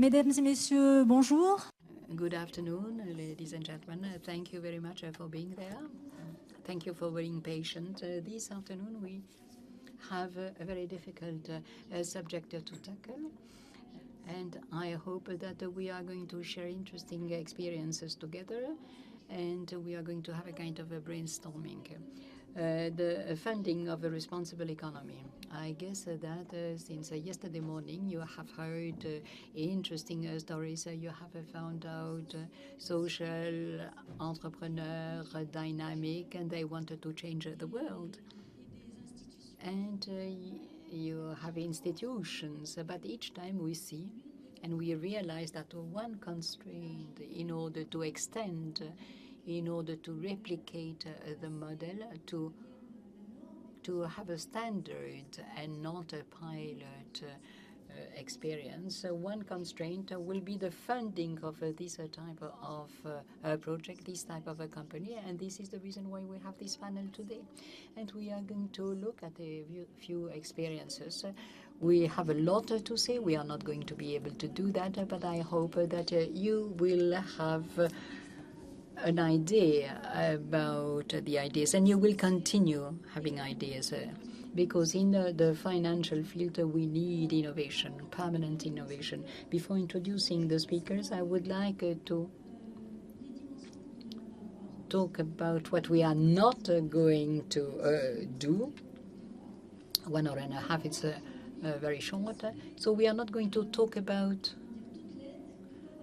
Mesdames et messieurs, bonjour. Good afternoon, ladies and gentlemen. Thank you very much for being there. Thank you for being patient. This afternoon we have a very difficult subject to tackle, and I hope that we are going to share interesting experiences together, and we are going to have a kind of a brainstorming. The funding of a responsible economy. I guess that since yesterday morning you have heard interesting stories. You have found out social entrepreneur dynamic, and they wanted to change the world. And you have institutions, but each time we see and we realize that one constraint in order to extend, in order to replicate the model, to have a standard and not a pilot experience. One constraint will be the funding of this type of project, this type of a company, and this is the reason why we have this panel today. And we are going to look at a few experiences. We have a lot to say. We are not going to be able to do that, but I hope that you will have an idea about the ideas, and you will continue having ideas, because in the financial field we need innovation, permanent innovation. Before introducing the speakers, I would like to talk about what we are not going to do. 1 hour and a half, it's very short. So we are not going to talk about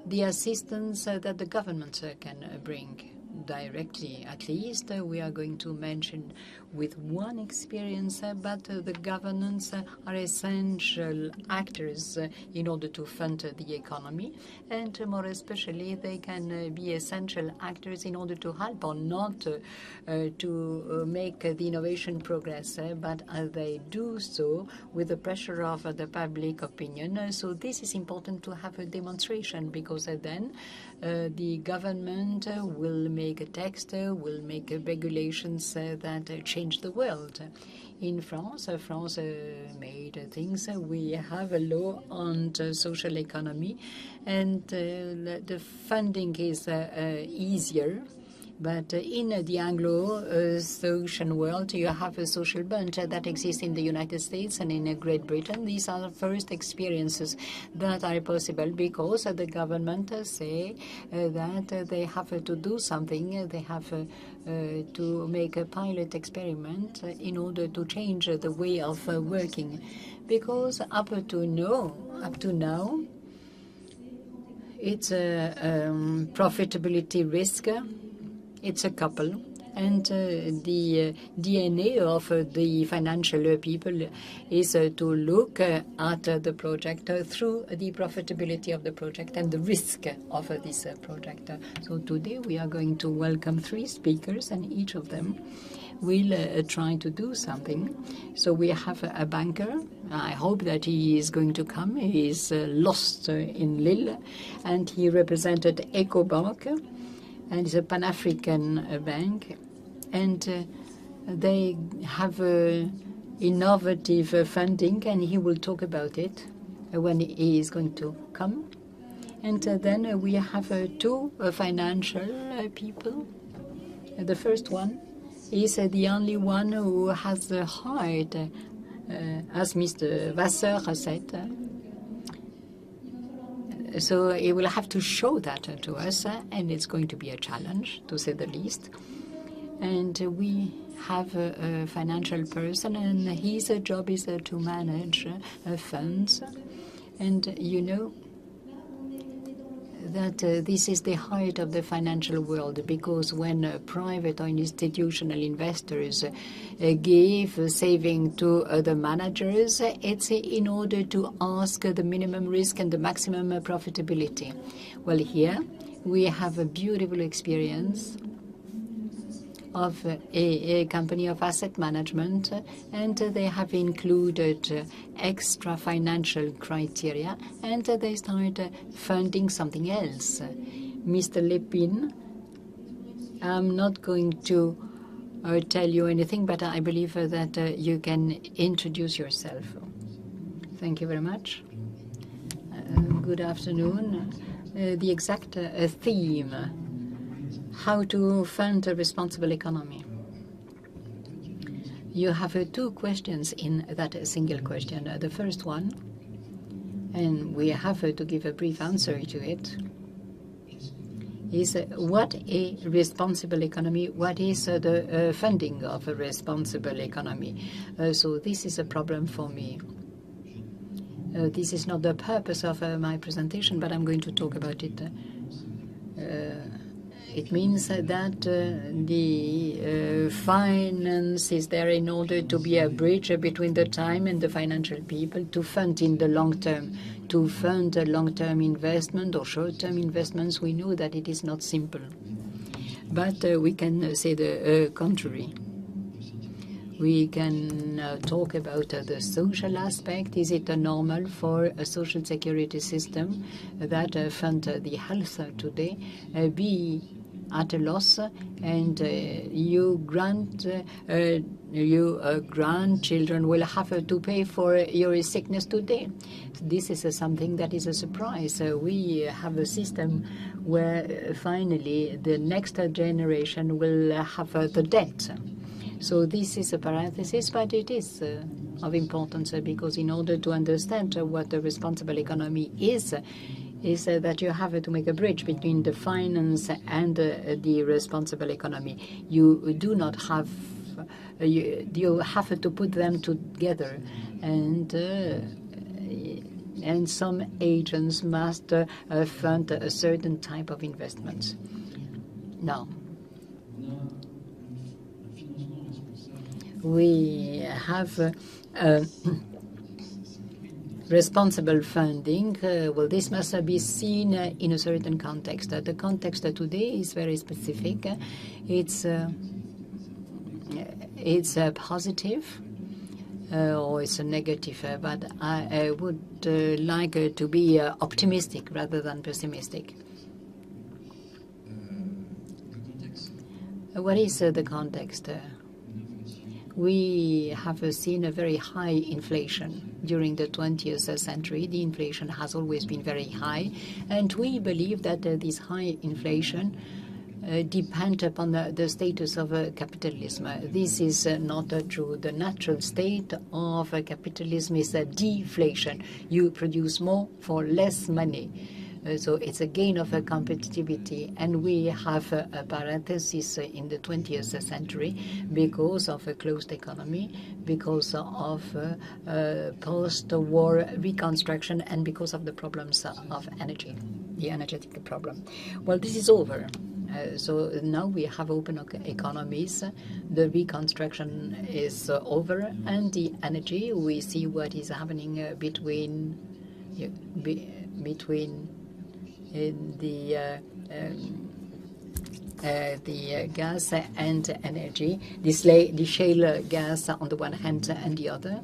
the assistance that the government can bring directly. At least we are going to mention with one experience, but the governments are essential actors in order to fund the economy, and more especially they can be essential actors in order to help or not to make the innovation progress, but they do so with the pressure of the public opinion. So this is important to have a demonstration, because then the government will make a text, will make regulations that change the world. In France, France made things. We have a law on the social economy, and the funding is easier. But in the Anglo-Saxon world, you have a social bond that exists in the United States and in Great Britain. These are the first experiences that are possible because the government say that they have to do something. They have to make a pilot experiment in order to change the way of working. Because up to now, it's a profitability risk. It's a couple, and the DNA of the financial people is to look at the project through the profitability of the project and the risk of this project. So today we are going to welcome 3 speakers, and each of them will try to do something. So we have a banker. I hope that he is going to come. He is lost in Lille, and he represented Ecobank, and it's a Pan-African bank, and they have innovative funding, and he will talk about it when he is going to come. And then we have 2 financial people. The first one is the only one who has the heart, as Mr. Vasseur said. So he will have to show that to us, and it's going to be a challenge, to say the least. And we have a financial person, and his job is to manage funds. And you know that this is the heart of the financial world, because when private or institutional investors give saving to the managers, it's in order to ask the minimum risk and the maximum profitability. Well, here we have a beautiful experience of a company of asset management, and they have included extra financial criteria, and they start funding something else. Mr. Lépine, I'm not going to tell you anything, but I believe that you can introduce yourself. Thank you very much. Good afternoon. The exact theme, how to fund a responsible economy. You have two questions in that single question. The first one, and we have to give a brief answer to it, is what a responsible economy, what is the funding of a responsible economy. So this is a problem for me. This is not the purpose of my presentation, but I'm going to talk about it. It means that the finance is there in order to be a bridge between the time and the financial people to fund in the long term, to fund a long-term investment or short-term investments. We know that it is not simple, but we can say the contrary. We can talk about the social aspect. Is it normal for a social security system that fund the health today be at a loss, and you grandchildren will have to pay for your sickness today? This is something that is a surprise. We have a system where finally the next generation will have the debt. So this is a parenthesis, but it is of importance because in order to understand what the responsible economy is that you have to make a bridge between the finance and the responsible economy. You do not have, you have to put them together, and some agents must fund a certain type of investments. Now, we have responsible funding. Well, this must be seen in a certain context. The context today is very specific. It's positive or it's a negative, but I would like to be optimistic rather than pessimistic. What is the context? We have seen a very high inflation during the 20th century. The inflation has always been very high, and we believe that this high inflation depends upon the status of capitalism. This is not true. The natural state of capitalism is deflation. You produce more for less money. So it's a gain of competitivity, and we have a parenthesis in the 20th century because of a closed economy, because of post-war reconstruction, and because of the problems of energy, the energetic problem. Well, this is over. So now we have open economies. The reconstruction is over, and the energy, we see what is happening between the gas and energy, the shale gas on the one hand and the other.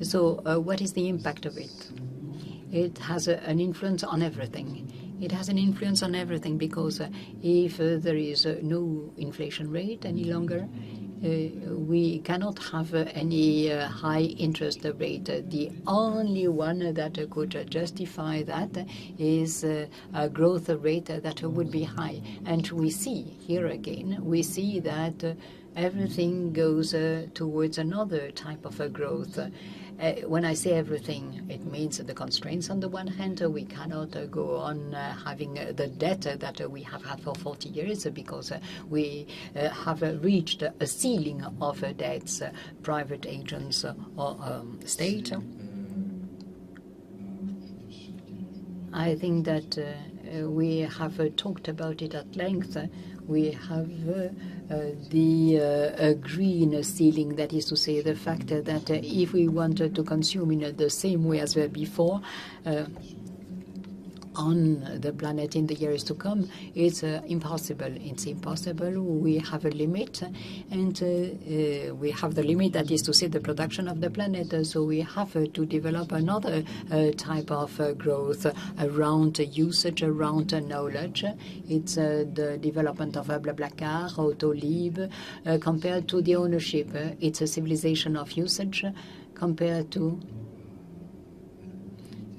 So what is the impact of it? It has an influence on everything. It has an influence on everything because if there is no inflation rate any longer, we cannot have any high interest rate. The only one that could justify that is a growth rate that would be high. And we see here again, we see that everything goes towards another type of growth. When I say everything, it means the constraints on the one hand. We cannot go on having the debt that we have had for 40 years because we have reached a ceiling of debts, private agents or state. I think that we have talked about it at length. We have the green ceiling, that is to say the fact that if we wanted to consume in the same way as before on the planet in the years to come, it's impossible. It's impossible. We have a limit, and we have the limit, that is to say the production of the planet. So we have to develop another type of growth around usage, around knowledge. It's the development of BlaBlaCar, Autolib, compared to the ownership. It's a civilization of usage compared to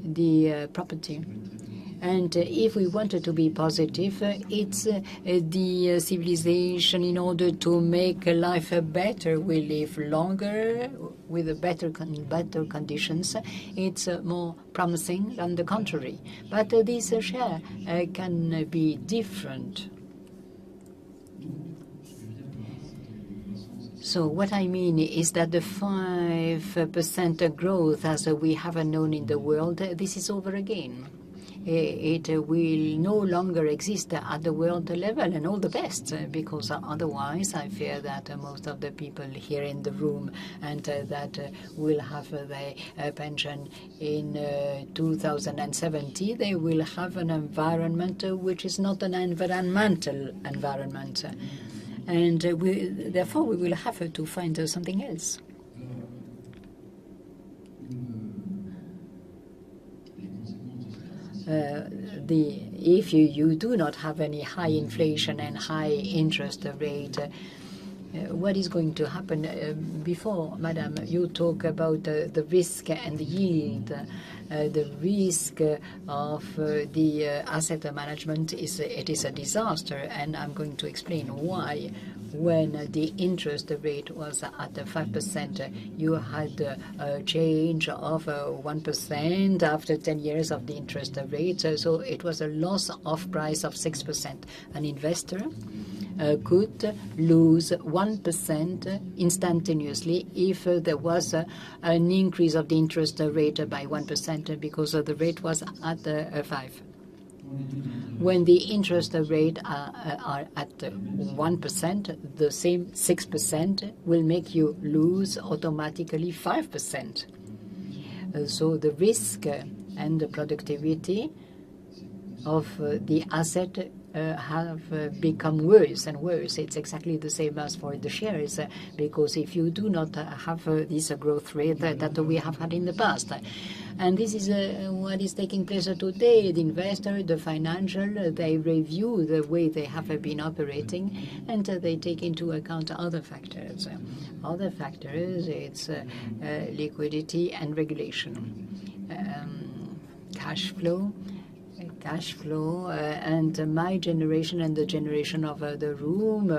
the property. And if we wanted to be positive, it's the civilization in order to make life better. We live longer with better conditions. It's more promising than the contrary. But this share can be different. So what I mean is that the 5% growth as we have known in the world, this is over again. It will no longer exist at the world level, and all the best, because otherwise I fear that most of the people here in the room and that will have their pension in 2070, they will have an environment which is not an environmental environment. And therefore we will have to find something else. If you do not have any high inflation and high interest rate, what is going to happen? Before, Madam, you talk about the risk and the yield. The risk of the asset management is a disaster, and I'm going to explain why. When the interest rate was at 5%, you had a change of 1% after 10 years of the interest rate. So it was a loss of price of 6%. An investor could lose 1% instantaneously if there was an increase of the interest rate by 1% because the rate was at 5. When the interest rate are at 1%, the same 6% will make you lose automatically 5%. So the risk and the productivity of the asset have become worse and worse. It's exactly the same as for the shares, because if you do not have this growth rate that we have had in the past. And this is what is taking place today. The investor, the financial, they review the way they have been operating, and they take into account other factors. Other factors, it's liquidity and regulation, cash flow, and my generation and the generation of the room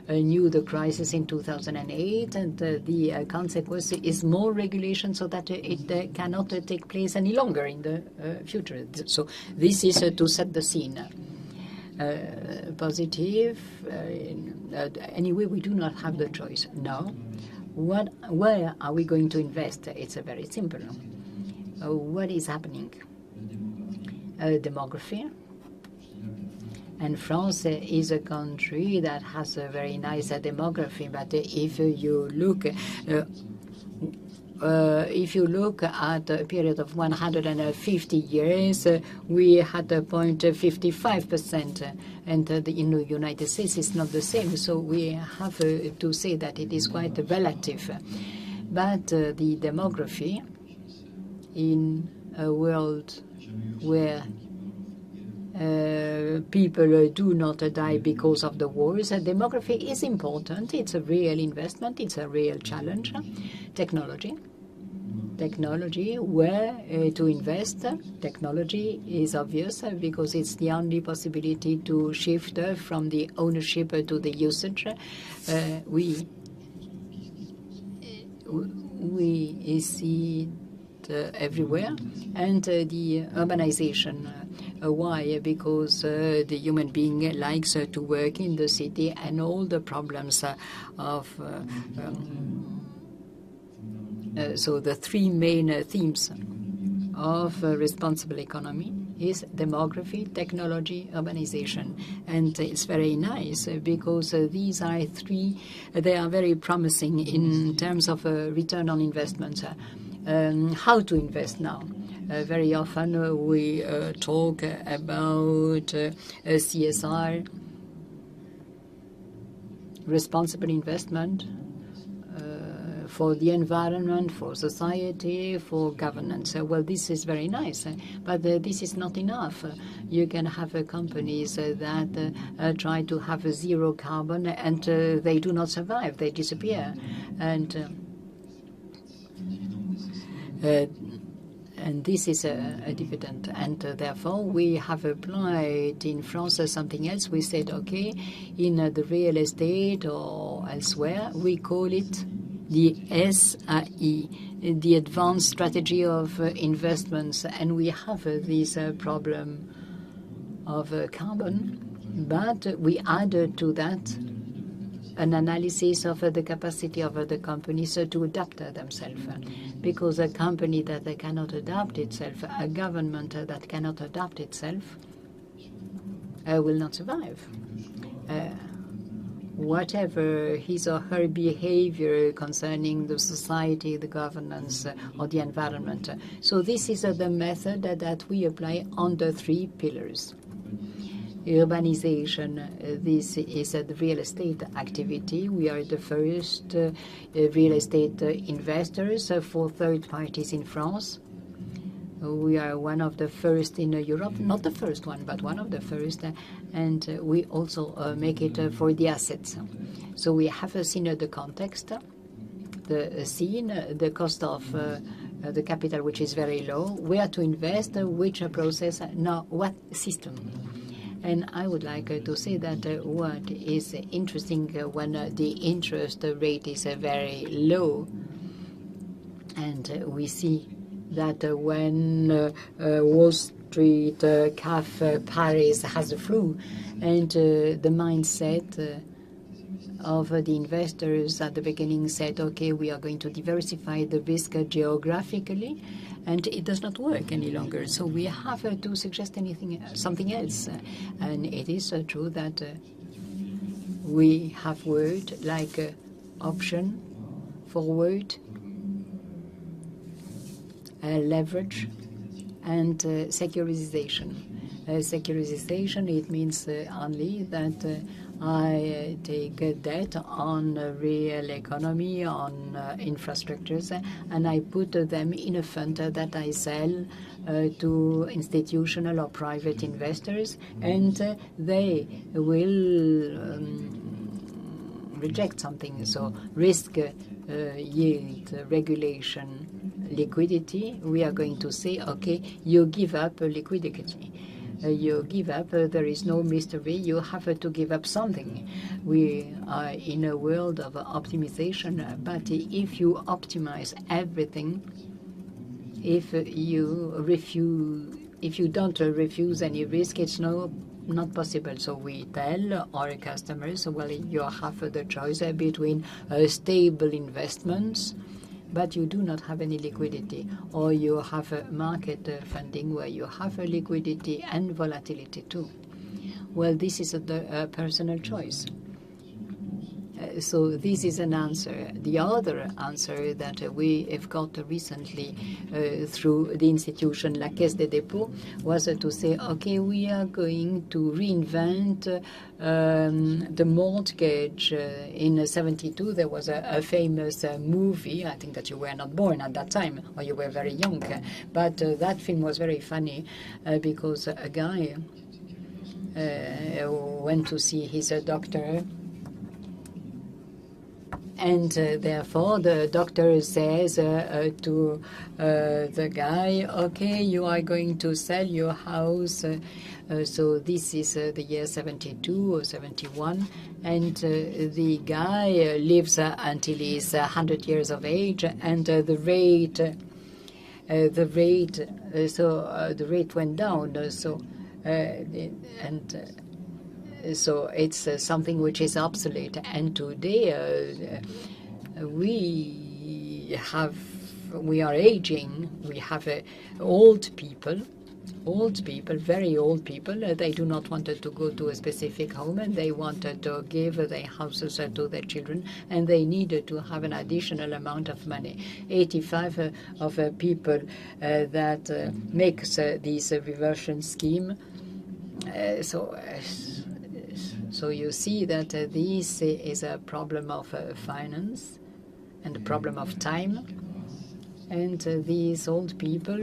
knew the crisis in 2008, and the consequence is more regulation so that it cannot take place any longer in the future. So this is to set the scene. Positive. Anyway, we do not have the choice. No. Where are we going to invest? It's very simple. What is happening? Demography. And France is a country that has a very nice demography, but if you look at a period of 150 years, we had a 0.55%, and in the United States it's not the same. So we have to say that it is quite relative. But the demography in a world where people do not die because of the wars. Demography is important. It's a real investment. It's a real challenge. Technology, where to invest. Technology is obvious because it's the only possibility to shift from the ownership to the usage. We see everywhere, and the urbanization. Why? Because the human being likes to work in the city, and all the problems of so the three main themes of responsible economy is demography, technology, urbanization. And it's very nice because these are three, they are very promising in terms of return on investment. How to invest now? Very often we talk about CSR, responsible investment for the environment, for society, for governance. Well, this is very nice, but this is not enough. You can have companies that try to have a zero carbon, and they do not survive, they disappear. And and this is a dividend, and therefore we have applied in France something else. We said, okay, in the real estate or elsewhere, we call it the SAI, the Advanced Strategy of Investments, and we have this problem of carbon, but we added to that an analysis of the capacity of the companies to adapt themselves. Because a company that cannot adapt itself, a government that cannot adapt itself, will not survive. Whatever his or her behavior concerning the society, the governance, or the environment. So this is the method that we apply on the 3 pillars. Urbanization, this is the real estate activity. We are the first real estate investors for third parties in France. We are one of the first in Europe, not the first one, but one of the first, and we also make it for the assets. So we have seen the context, the scene, the cost of the capital, which is very low, where to invest, which process, now what system. And I would like to say that what is interesting when the interest rate is very low, and we see that when Wall Street, CAF, Paris has the flu, and the mindset of the investors at the beginning said, okay, we are going to diversify the risk geographically, and it does not work any longer. So we have to suggest something else. And it is true that we have word like option, forward, leverage, and securitization. Securitization, it means only that I take debt on real economy, on infrastructures, and I put them in a fund that I sell to institutional or private investors, and they will reject something. So risk, yield, regulation, liquidity, we are going to say, okay, you give up liquidity. You give up, there is no mystery, you have to give up something. We are in a world of optimization, but if you optimize everything, if you don't refuse any risk, it's not possible. So we tell our customers, well, you have the choice between stable investments, but you do not have any liquidity, or you have a market funding where you have a liquidity and volatility too. Well, this is the personal choice. So this is an answer. The other answer that we have got recently through the institution La Caisse des Dépôts was to say, okay, we are going to reinvent the mortgage. In 1972, there was a famous movie. I think that you were not born at that time, or you were very young. But that film was very funny because a guy went to see his doctor, and therefore the doctor says to the guy, okay, you are going to sell your house. So this is the year 72 or 71, and the guy lives until he's 100 years of age, and the rate went down. So it's something which is obsolete. And today we are aging. We have old people, very old people. They do not want to go to a specific home, and they wanted to give their houses to their children, and they needed to have an additional amount of money. 85 of people that makes this reversion scheme. So you see that this is a problem of finance and a problem of time. And these old people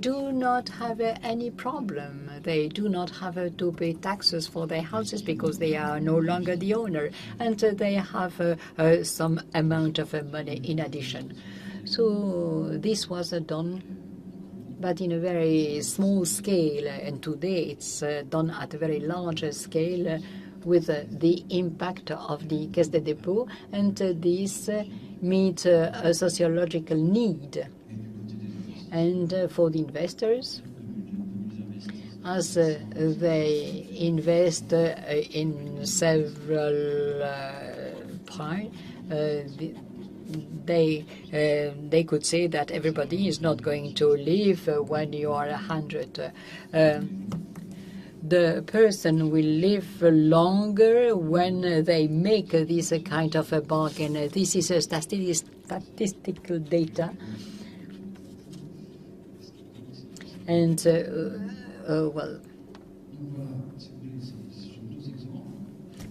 do not have any problem. They do not have to pay taxes for their houses because they are no longer the owner, and they have some amount of money in addition. So this was done but in a very small scale, and today it's done at a very large scale with the impact of the Caisse des Dépôts, and this meets a sociological need. And for the investors, as they invest in several parts, they could say that everybody is not going to live when you are 100. The person will live longer when they make this kind of a bargain. This is a statistical data. And, well,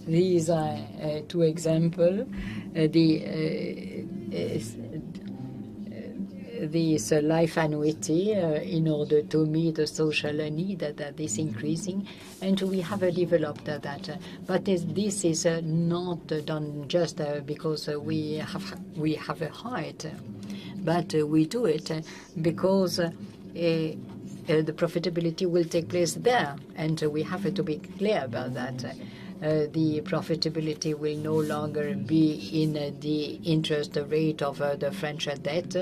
these are two examples. This life annuity in order to meet the social need that is increasing, and we have developed that. But this is not done just because we have a heart, but we do it because the profitability will take place there, and we have to be clear about that. The profitability will no longer be in the interest rate of the French debt.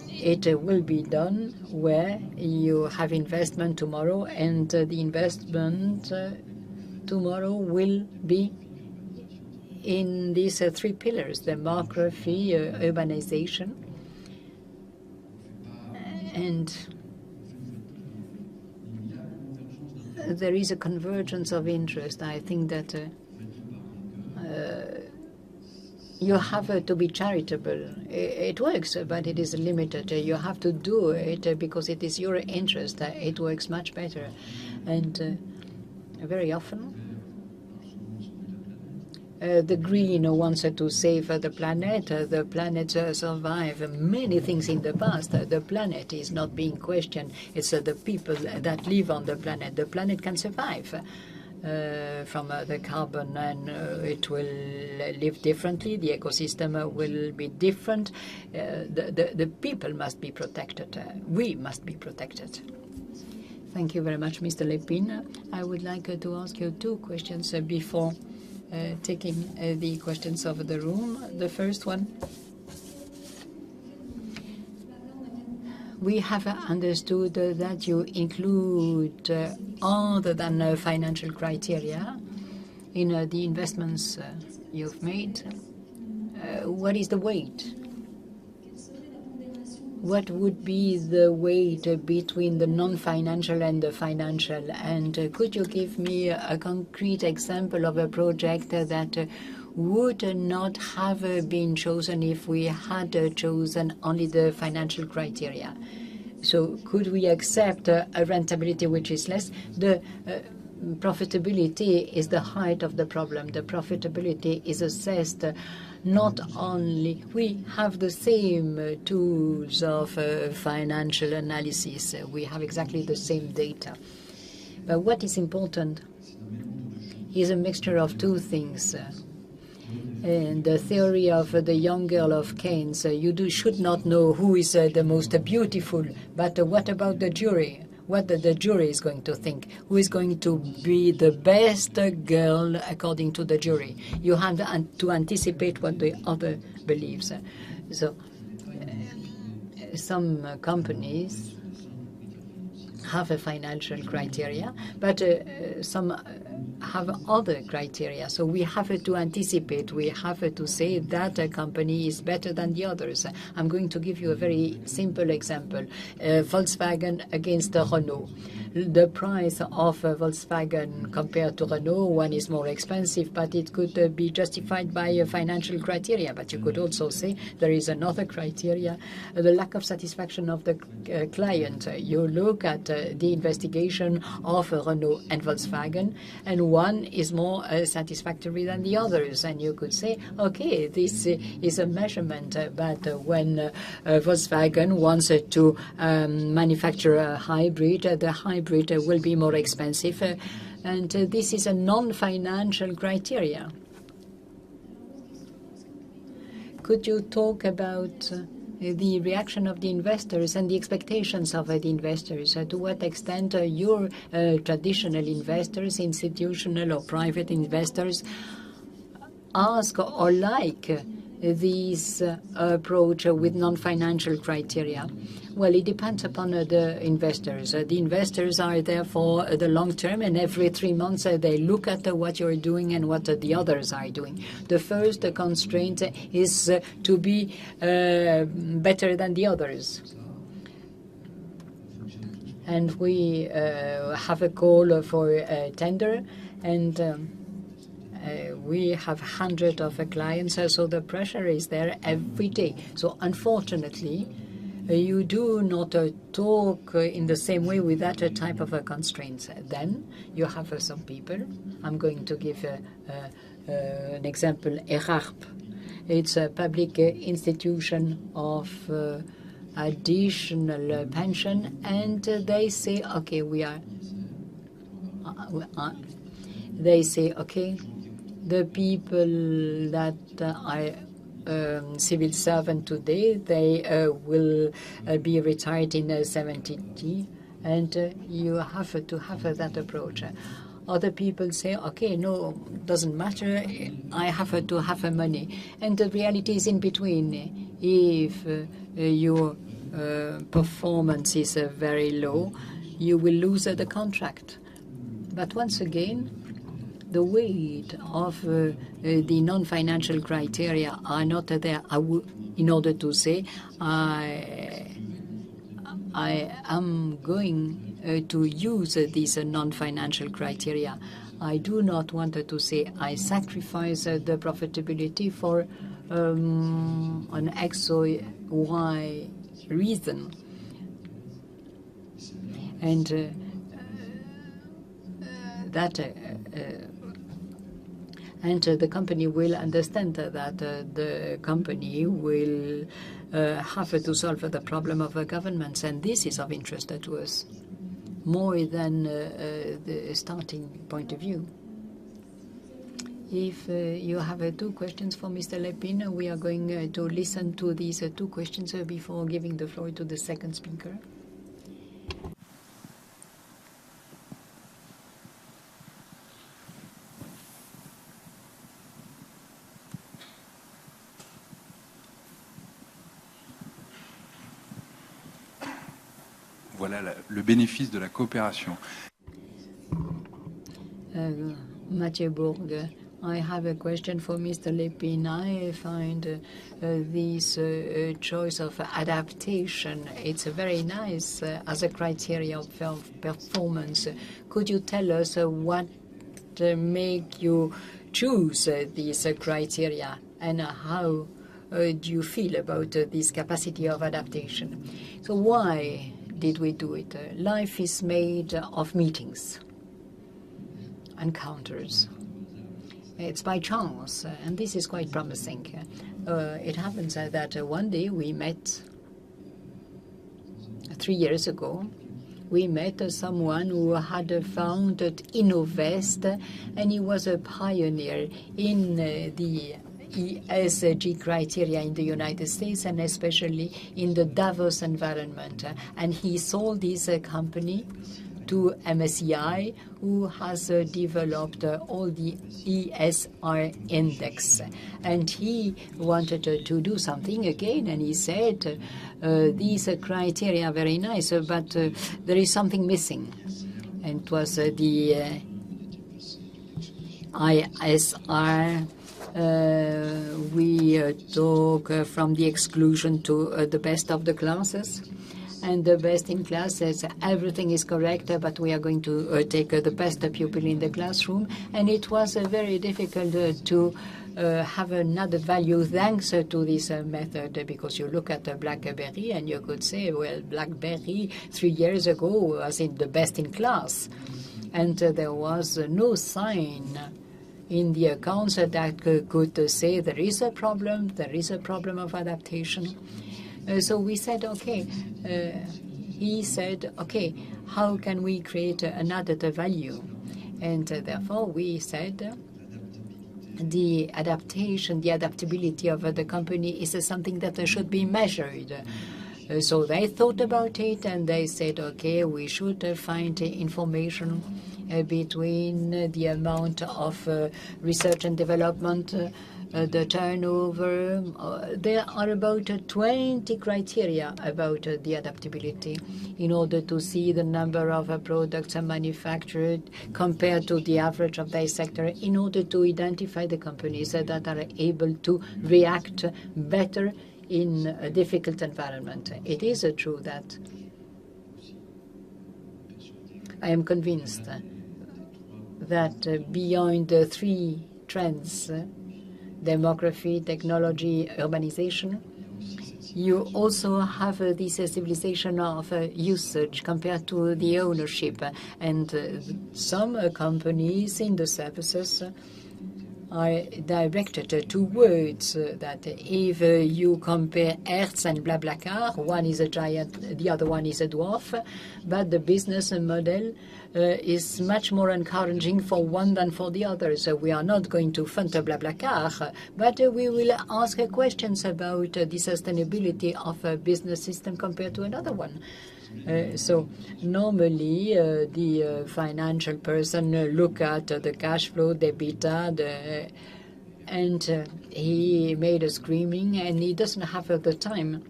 It will be done where you have investment tomorrow, and the investment tomorrow will be in these three pillars: demography, urbanization, and there is a convergence of interest. I think that you have to be charitable. It works, but it is limited. You have to do it because it is your interest. It works much better. And very often, the green wants to save the planet. The planet survived many things in the past. The planet is not being questioned. It's the people that live on the planet. The planet can survive from the carbon, and it will live differently. The ecosystem will be different. The people must be protected. We must be protected. Thank you very much, Mr. Lépine. I would like to ask you two questions before taking the questions of the room. The first one, we have understood that you include other than financial criteria in the investments you've made. What is the weight? What would be the weight between the non-financial and the financial? And could you give me a concrete example of a project that would not have been chosen if we had chosen only the financial criteria? So could we accept a rentability which is less? The profitability is the height of the problem. The profitability is assessed not only, we have the same tools of financial analysis. We have exactly the same data. But what is important is a mixture of two things. And the theory of the young girl of Keynes, you should not know who is the most beautiful, but what about the jury? What the jury is going to think? Who is going to be the best girl according to the jury? You have to anticipate what the other believes. So some companies have a financial criteria, but some have other criteria. So we have to anticipate. We have to say that a company is better than the others. I'm going to give you a very simple example. Volkswagen against Renault. The price of Volkswagen compared to Renault, one is more expensive, but it could be justified by a financial criteria. But you could also say there is another criteria, the lack of satisfaction of the client. You look at the investigation of Renault and Volkswagen, and one is more satisfactory than the others. And you could say, okay, this is a measurement, but when Volkswagen wants to manufacture a hybrid, the hybrid will be more expensive. And this is a non-financial criteria. Could you talk about the reaction of the investors and the expectations of the investors. To what extent your traditional investors, institutional or private investors, ask or like this approach with non-financial criteria? Well, it depends upon the investors. The investors are there for the long term, and every 3 months they look at what you're doing and what the others are doing. The first constraint is to be better than the others. And we have a call for a tender, and we have hundreds of clients, so the pressure is there every day. So unfortunately, you do not talk in the same way with that type of constraints. Then you have some people. I'm going to give an example. ERARP. It's a public institution of additional pension, and they say, okay, we are. They say, okay, the people that are civil servant today, they will be retired in 70, and you have to have that approach. Other people say, okay, no, doesn't matter, I have to have money. And the reality is in between. If your performance is very low, you will lose the contract. But once again, the weight of the non-financial criteria are not there. In order to say, I am going to use these non-financial criteria. I do not want to say I sacrifice the profitability for an X or Y reason. And the company will understand that the company will have to solve the problem of governments, and this is of interest to us more than the starting point of view. If you have 2 questions for Mr. Lépine, we are going to listen to these 2 questions before giving the floor to the second speaker. Voilà le bénéfice de la coopération. Mathieu Bourg, I have a question for Mr. Lépine. I find this choice of adaptation, it's very nice as a criteria of performance. Could you tell us what make you choose these criteria, and how do you feel about this capacity of adaptation? So why did we do it? Life is made of meetings, encounters. It's by chance, and this is quite promising. It happens that one day we met, 3 years ago, we met someone who had founded Innovest, and he was a pioneer in the ESG criteria in the United States, and especially in the Davos environment. And he sold his company to MSCI, who has developed all the ESR index. And he wanted to do something again, and he said, these criteria are very nice, but there is something missing. And it was the ISR. We talk from the exclusion to the best of the classes. And the best in class says everything is correct, but we are going to take the best pupil in the classroom. And it was very difficult to have another value thanks to this method, because you look at BlackBerry and you could say, well, BlackBerry 3 years ago was in the best in class. And there was no sign in the accounts that could say there is a problem of adaptation. So we said, okay, he said, okay, how can we create another value? And therefore we said, the adaptation, the adaptability of the company is something that should be measured. So they thought about it and they said, okay, we should find information between the amount of research and development, the turnover. There are about 20 criteria about the adaptability in order to see the number of products manufactured compared to the average of their sector, in order to identify the companies that are able to react better in a difficult environment. It is true that I am convinced that beyond the three trends, demography, technology, urbanization, you also have this civilization of usage compared to the ownership. And some companies in the services are directed towards that. If you compare Hertz and BlaBlaCar, one is a giant, the other one is a dwarf, but the business model is much more encouraging for one than for the other. So we are not going to fund a BlaBlaCar, but we will ask questions about the sustainability of a business system compared to another one. So normally the financial person look at the cash flow, the EBITDA, and he made a screaming, and he doesn't have the time.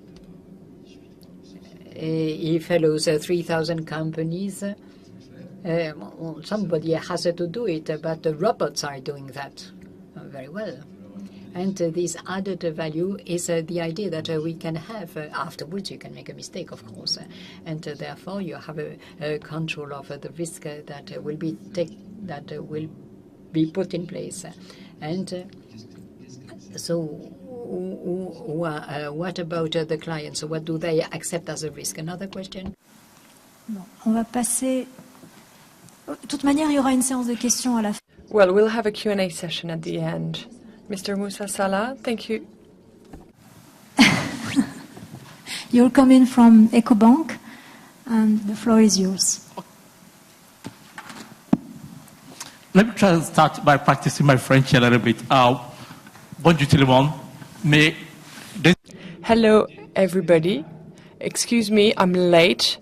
He follows 3,000 companies. Somebody has to do it, but the robots are doing that very well. And this added value is the idea that we can have. Afterwards, you can make a mistake, of course, and therefore you have a control of the risk that will be put in place. And so, what about the clients? What do they accept as a risk? Another question. Bon, on va passer. De toute manière, il y aura une séance de questions à la fin. Well, we'll have a Q&A session at the end. Mr. Musa, Salah, thank you. You're coming from Ecobank, and the floor is yours. Let me try to start by practicing my French a little bit. Bonjour tout le monde. Hello, everybody. Excuse me, I'm late.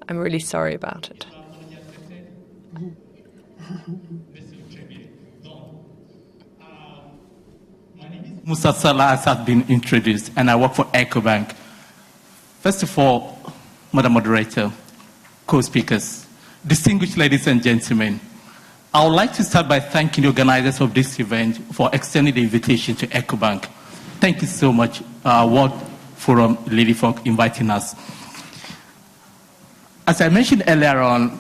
I'm really sorry about it. Musa Salah has been introduced, and I work for Ecobank. First of all, Madam Moderator, co-speakers, distinguished ladies and gentlemen, I would like to start by thanking the organizers of this event for extending the invitation to Ecobank. Thank you so much, World Forum Lily, for inviting us. As I mentioned earlier on,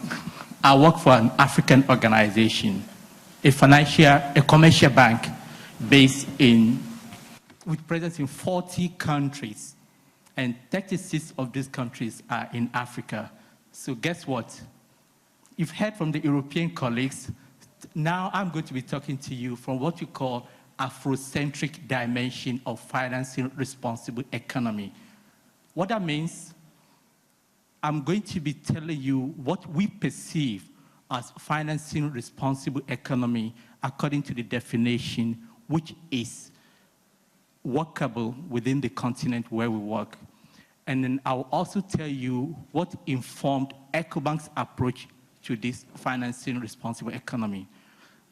I work for an African organization, a commercial bank based with presence in 40 countries, and 36 of these countries are in Africa. So guess what? You've heard from the European colleagues. Now I'm going to be talking to you from what you call Afrocentric dimension of financing responsible economy. What that means, I'm going to be telling you what we perceive as financing responsible economy according to the definition which is workable within the continent where we work. And then I'll also tell you what informed Ecobank's approach to this financing responsible economy.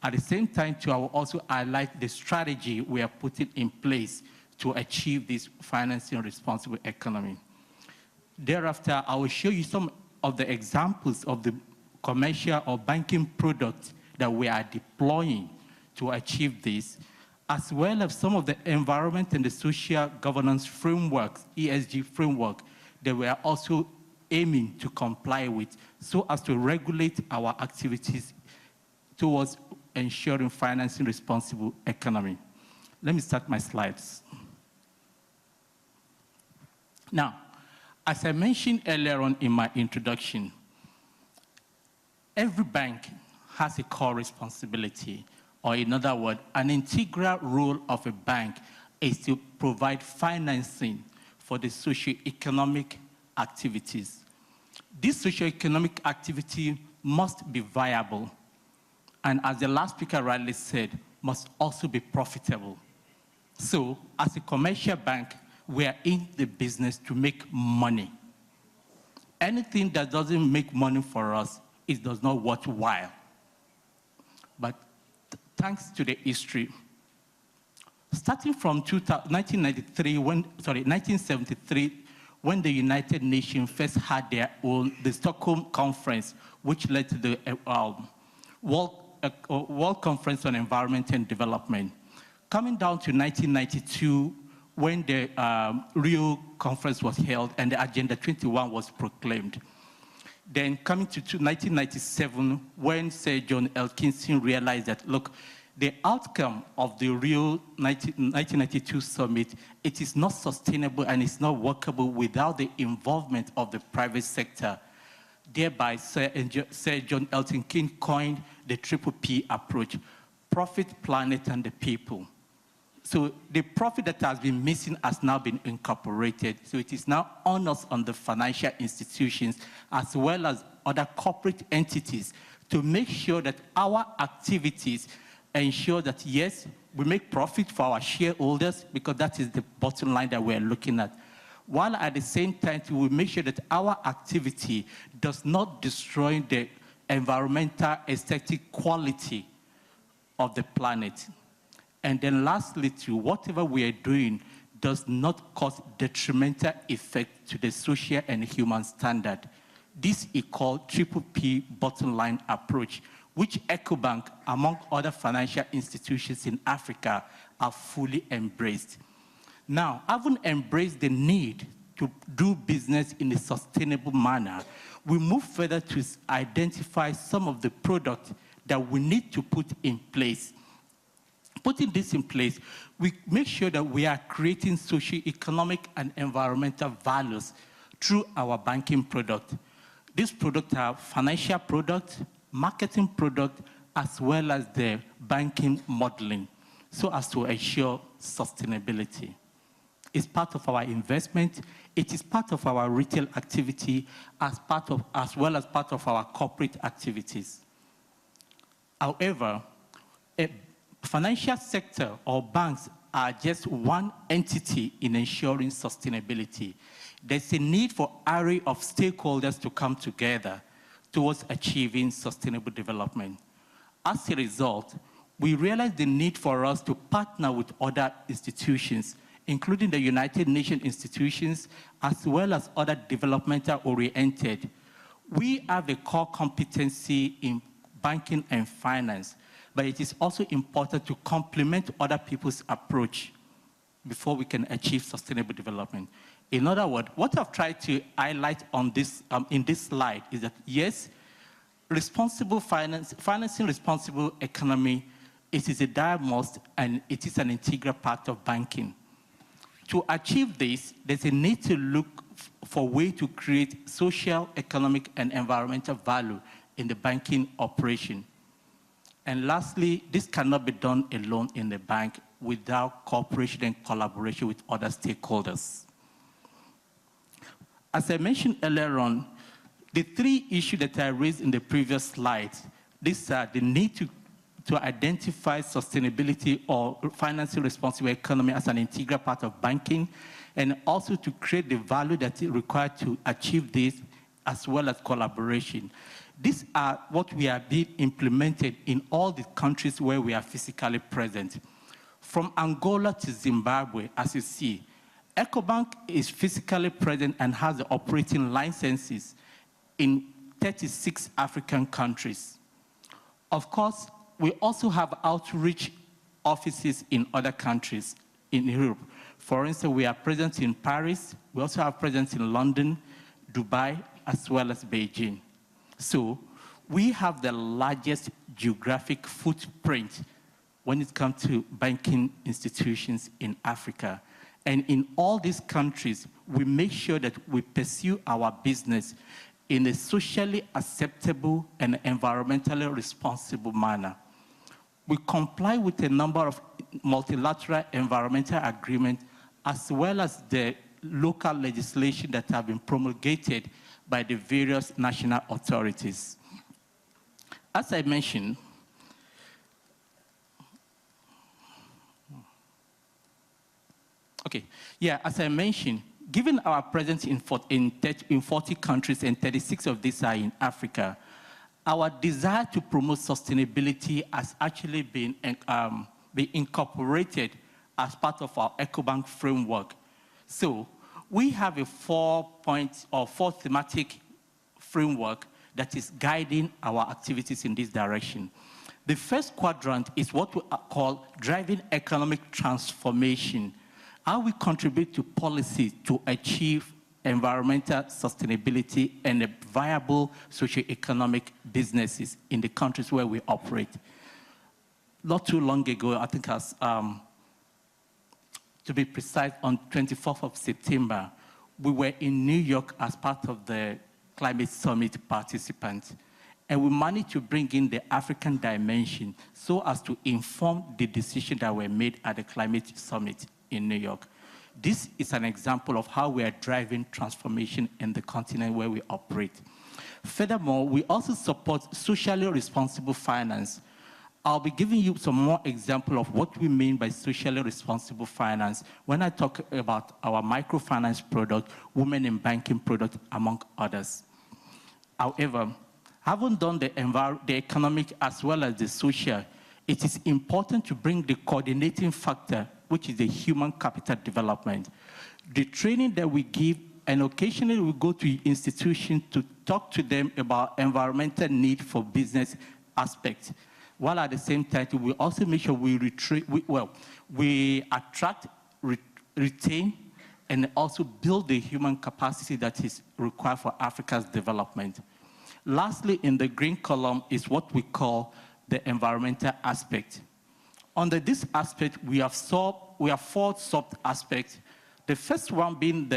At the same time, too, I will also highlight the strategy we are putting in place to achieve this financing responsible economy. Thereafter, I will show you some of the examples of the commercial or banking products that we are deploying to achieve this, as well as some of the environment and the social governance frameworks, ESG framework, that we are also aiming to comply with so as to regulate our activities towards ensuring financing responsible economy. Let me start my slides. Now, as I mentioned earlier on in my introduction, every bank has a core responsibility, or in other words, an integral role of a bank is to provide financing for the socio-economic activities. This socio-economic activity must be viable. And as the last speaker rightly said, must also be profitable. So, as a commercial bank, we are in the business to make money. Anything that doesn't make money for us, it does not worthwhile. But thanks to the history, starting from 1973, when the United Nations first had the Stockholm Conference, which led to the World Conference on Environment and Development. Coming down to 1992, when the Rio Conference was held and the Agenda 21 was proclaimed. Then coming to 1997, when Sir John Elkinson realized that, look, the outcome of the Rio 1992 summit, it is not sustainable and it's not workable without the involvement of the private sector. Thereby, Sir John Elkinson coined the triple P approach: profit, planet, and the people. So the profit that has been missing has now been incorporated. So it is now on us, on the financial institutions, as well as other corporate entities, to make sure that our activities ensure that, yes, we make profit for our shareholders, because that is the bottom line that we're looking at, while at the same time we make sure that our activity does not destroy the environmental aesthetic quality of the planet. And then lastly, too, whatever we are doing does not cause detrimental effect to the social and human standard. This is called triple P bottom line approach, which Ecobank, among other financial institutions in Africa, have fully embraced. Now, having embraced the need to do business in a sustainable manner, we move further to identify some of the products that we need to put in place. Putting this in place, we make sure that we are creating socio-economic and environmental values through our banking product. These products are financial products, marketing products, as well as the banking modeling, so as to ensure sustainability. It's part of our investment. It is part of our retail activity, as well as part of our corporate activities. However, financial sector or banks are just one entity in ensuring sustainability. There's a need for an array of stakeholders to come together towards achieving sustainable development. As a result, we realize the need for us to partner with other institutions, including the United Nations institutions, as well as other developmental-oriented. We have a core competency in banking and finance, but it is also important to complement other people's approach before we can achieve sustainable development. In other words, what I've tried to highlight on this, in this slide is that, yes, responsible financing responsible economy, it is a dire must, and it is an integral part of banking. To achieve this, there's a need to look for ways to create social, economic, and environmental value in the banking operation. And lastly, this cannot be done alone in the bank without cooperation and collaboration with other stakeholders. As I mentioned earlier on, the three issues that I raised in the previous slides, these are the need to identify sustainability or financial responsible economy as an integral part of banking, and also to create the value that is required to achieve this, as well as collaboration. These are what we are being implemented in all the countries where we are physically present. From Angola to Zimbabwe, as you see, Ecobank is physically present and has the operating licenses in 36 African countries. Of course, we also have outreach offices in other countries in Europe. For instance, we are present in Paris. We also have presence in London, Dubai, as well as Beijing. So we have the largest geographic footprint when it comes to banking institutions in Africa. And in all these countries, we make sure that we pursue our business in a socially acceptable and environmentally responsible manner. We comply with a number of multilateral environmental agreements, as well as the local legislation that have been promulgated by the various national authorities. As I mentioned, Okay, yeah, as I mentioned, given our presence in 40 countries and 36 of these are in Africa, our desire to promote sustainability has actually been incorporated as part of our Ecobank framework. So we have a 4-point or 4 thematic framework that is guiding our activities in this direction. The first quadrant is what we call driving economic transformation. How we contribute to policy to achieve environmental sustainability and viable socio-economic businesses in the countries where we operate. Not too long ago, I think as to be precise, on 24th of September, we were in New York as part of the Climate Summit participants. And we managed to bring in the African dimension so as to inform the decisions that were made at the Climate Summit in New York. This is an example of how we are driving transformation in the continent where we operate. Furthermore, we also support socially responsible finance. I'll be giving you some more examples of what we mean by socially responsible finance when I talk about our microfinance product, women in banking product, among others. However, having done the economic as well as the social, it is important to bring the coordinating factor, which is the human capital development. The training that we give, and occasionally we go to institutions to talk to them about environmental need for business aspects, while at the same time we also make sure we attract, retain, and also build the human capacity that is required for Africa's development. Lastly, in the green column is what we call the environmental aspect. Under this aspect, we have 4 sub-aspects. The first one being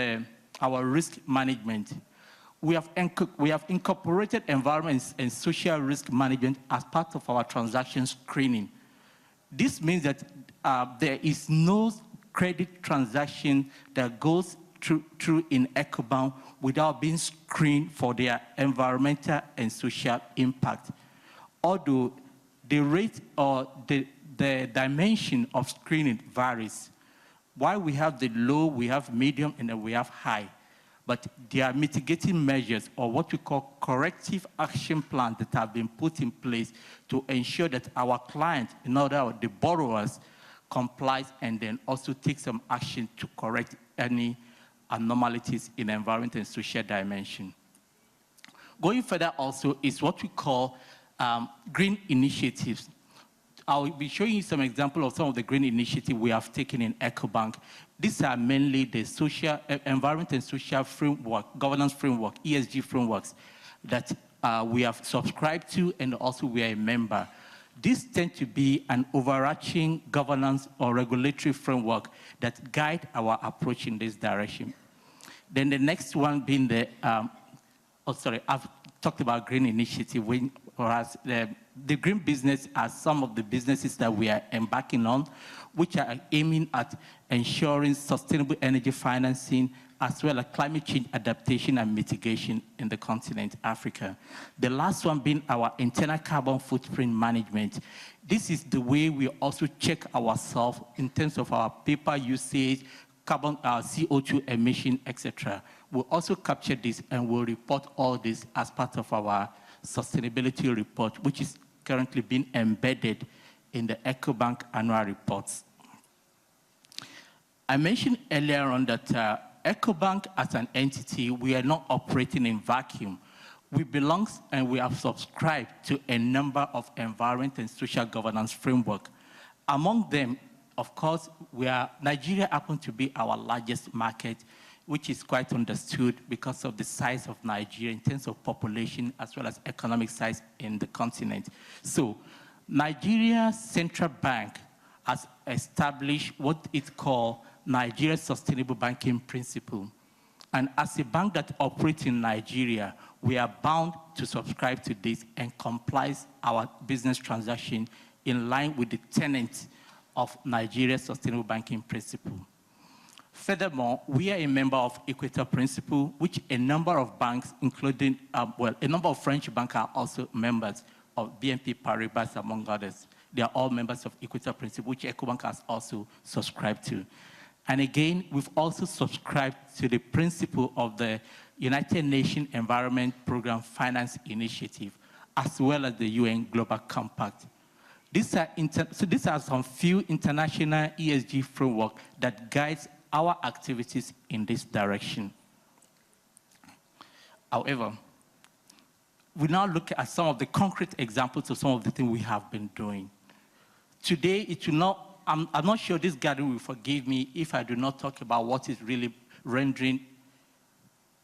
our risk management. We have incorporated environment and social risk management as part of our transaction screening. This means that there is no credit transaction that goes through in Ecobank without being screened for their environmental and social impact. Although the rate or the dimension of screening varies. While we have the low, we have medium, and then we have high. But there are mitigating measures, or what we call corrective action plans, that have been put in place to ensure that our clients, in order the borrowers, comply and then also take some action to correct any anomalies in the environment and social dimension. Going further also is what we call green initiatives. I'll be showing you some examples of some of the green initiatives we have taken in Ecobank. These are mainly the social, environment and social framework, governance framework, ESG frameworks that we have subscribed to, and also we are a member. These tend to be an overarching governance or regulatory framework that guide our approach in this direction. Then the next one being I've talked about green initiative, whereas the green business are some of the businesses that we are embarking on, which are aiming at ensuring sustainable energy financing, as well as climate change adaptation and mitigation in the continent, Africa. The last one being our internal carbon footprint management. This is the way we also check ourselves in terms of our paper usage, carbon, CO2 emission, etc. We'll also capture this and we'll report all this as part of our sustainability report, which is currently being embedded in the Ecobank annual reports. I mentioned earlier on that Ecobank as an entity, we are not operating in vacuum. We belong and we have subscribed to a number of environment and social governance framework. Among them, of course, Nigeria happens to be our largest market, which is quite understood because of the size of Nigeria in terms of population as well as economic size in the continent. So Nigeria's central bank has established what it calls Nigeria Sustainable Banking Principle. And as a bank that operates in Nigeria, we are bound to subscribe to this and comply our business transaction in line with the tenets of Nigeria's Sustainable Banking Principle. Furthermore, we are a member of Equator Principle, which a number of banks, including, a number of French banks are also members of BNP Paribas, among others. They are all members of Equator Principle, which Ecobank has also subscribed to. And again, we've also subscribed to the principle of the United Nations Environment Programme Finance Initiative, as well as the UN Global Compact. These are some few international ESG framework that guides our activities in this direction. However, we now look at some of the concrete examples of some of the things we have been doing. Today, it will not, I'm not sure this gathering will forgive me if I do not talk about what is really rendering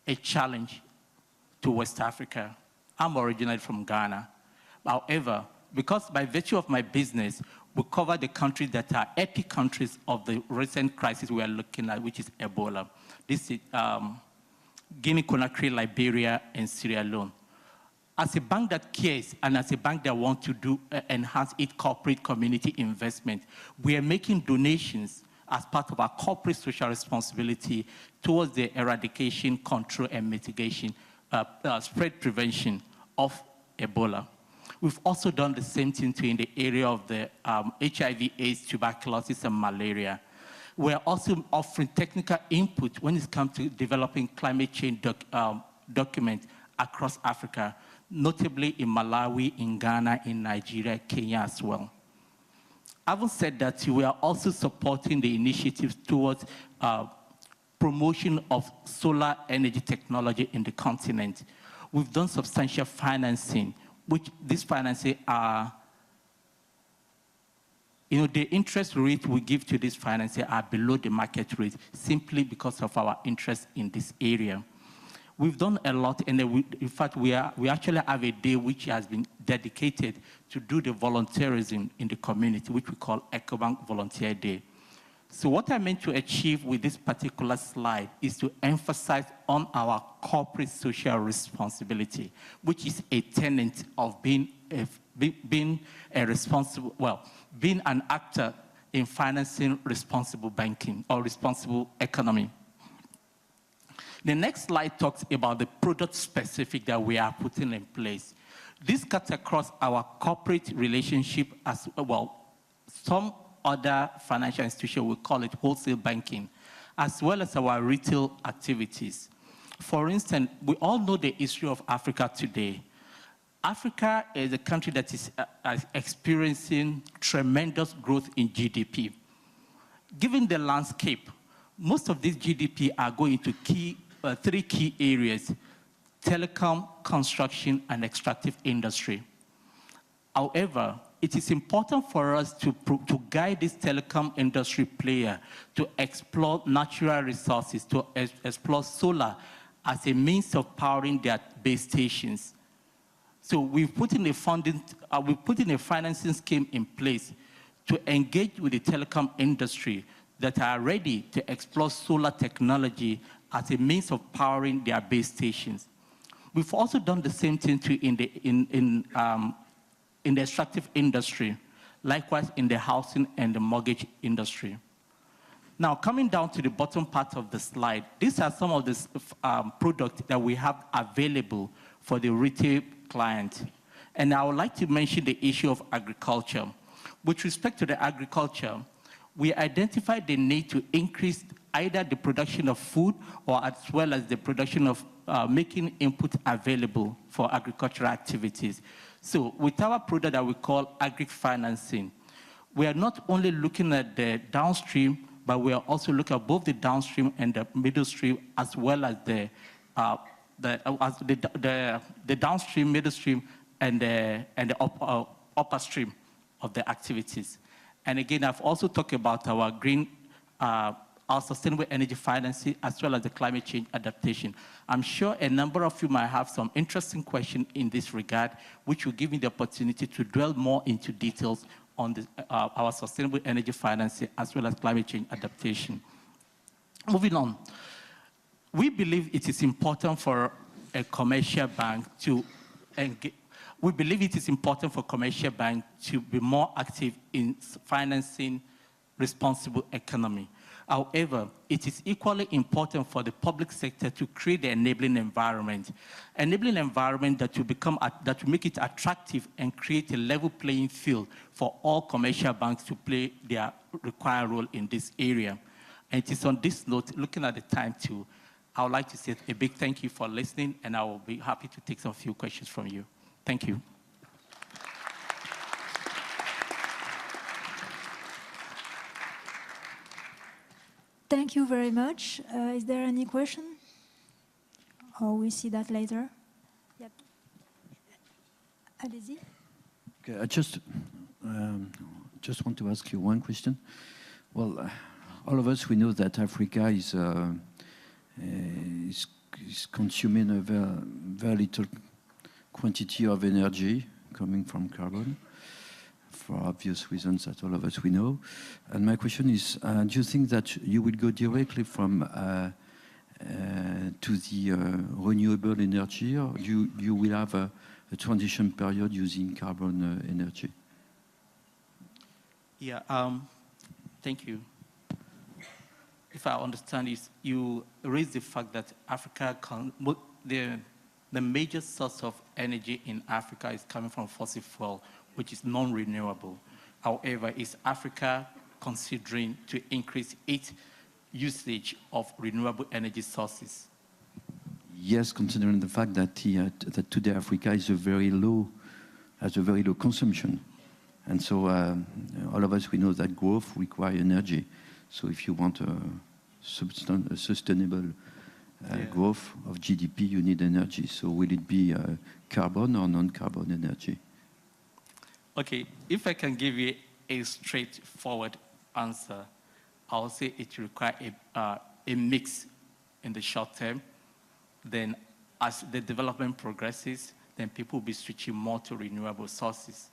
a challenge to West Africa. I'm originally from Ghana. However, because by virtue of my business, we cover the countries that are epic countries of the recent crisis we are looking at, which is Ebola. This is Guinea-Conakry, Liberia, and Sierra Leone. As a bank that cares and as a bank that wants to enhance its corporate community investment, we are making donations as part of our corporate social responsibility towards the eradication, control, and mitigation, spread prevention of Ebola. We've also done the same thing too in the area of the HIV, AIDS, tuberculosis, and malaria. We're also offering technical input when it comes to developing climate change documents across Africa, notably in Malawi, in Ghana, in Nigeria, Kenya as well. Having said that, we are also supporting the initiatives towards promotion of solar energy technology in the continent. We've done substantial financing, which this financing are, the interest rate we give to this financing are below the market rate simply because of our interest in this area. We've done a lot, and in fact, we actually have a day which has been dedicated to do the volunteerism in the community, which we call Ecobank Volunteer Day. So what I meant to achieve with this particular slide is to emphasize on our corporate social responsibility, which is a tenet of being an actor in financing responsible banking or responsible economy. The next slide talks about the product specific that we are putting in place. This cuts across our corporate relationship as well. Some other financial institutions will call it wholesale banking, as well as our retail activities. For instance, we all know the history of Africa today. Africa is a country that is experiencing tremendous growth in GDP. Given the landscape, most of this GDP are going to three key areas: telecom, construction, and extractive industry. However, it is important for us to guide this telecom industry player to explore natural resources, to explore solar as a means of powering their base stations. So we've put in a financing scheme in place to engage with the telecom industry that are ready to explore solar technology as a means of powering their base stations. We've also done the same thing too in the extractive industry, likewise in the housing and the mortgage industry. Now, coming down to the bottom part of the slide, these are some of the products that we have available for the retail client. And I would like to mention the issue of agriculture. With respect to the agriculture, we identified the need to increase either the production of food or as well as the production of making input available for agricultural activities. So with our product that we call agri-financing, we are not only looking at the downstream, but we are also looking at both the downstream and the middle stream, as well as the downstream, middle stream, and the upper stream of the activities. And again, I've also talked about our our sustainable energy financing, as well as the climate change adaptation. I'm sure a number of you might have some interesting questions in this regard, which will give me the opportunity to dwell more into details on our sustainable energy financing, as well as climate change adaptation. Moving on, we believe it is important for a commercial bank to engage. We believe it is important for commercial bank to be more active in financing responsible economy. However, it is equally important for the public sector to create the enabling environment that will make it attractive and create a level playing field for all commercial banks to play their required role in this area. And it is on this note, looking at the time too, I would like to say a big thank you for listening, and I will be happy to take some few questions from you. Thank you. Thank you very much. Is there any question? Or we see that later? Yep. Allez-y. Okay, I just want to ask you one question. Well, all of us, we know that Africa is consuming a very little quantity of energy coming from carbon, for obvious reasons that all of us we know. And my question is, do you think that you will go directly from to the renewable energy, or you will have a transition period using carbon energy? Yeah, thank you. If I understand this, you raise the fact that Africa, the major source of energy in Africa is coming from fossil fuel, which is non-renewable. However, is Africa considering to increase its usage of renewable energy sources? Yes, considering the fact that that today Africa is has a very low consumption, and so all of us we know that growth requires energy. So if you want a sustainable growth of GDP, you need energy. So will it be carbon or non-carbon energy? Okay, if I can give you a straightforward answer, I'll say it requires a mix in the short term. Then as the development progresses, then people will be switching more to renewable sources.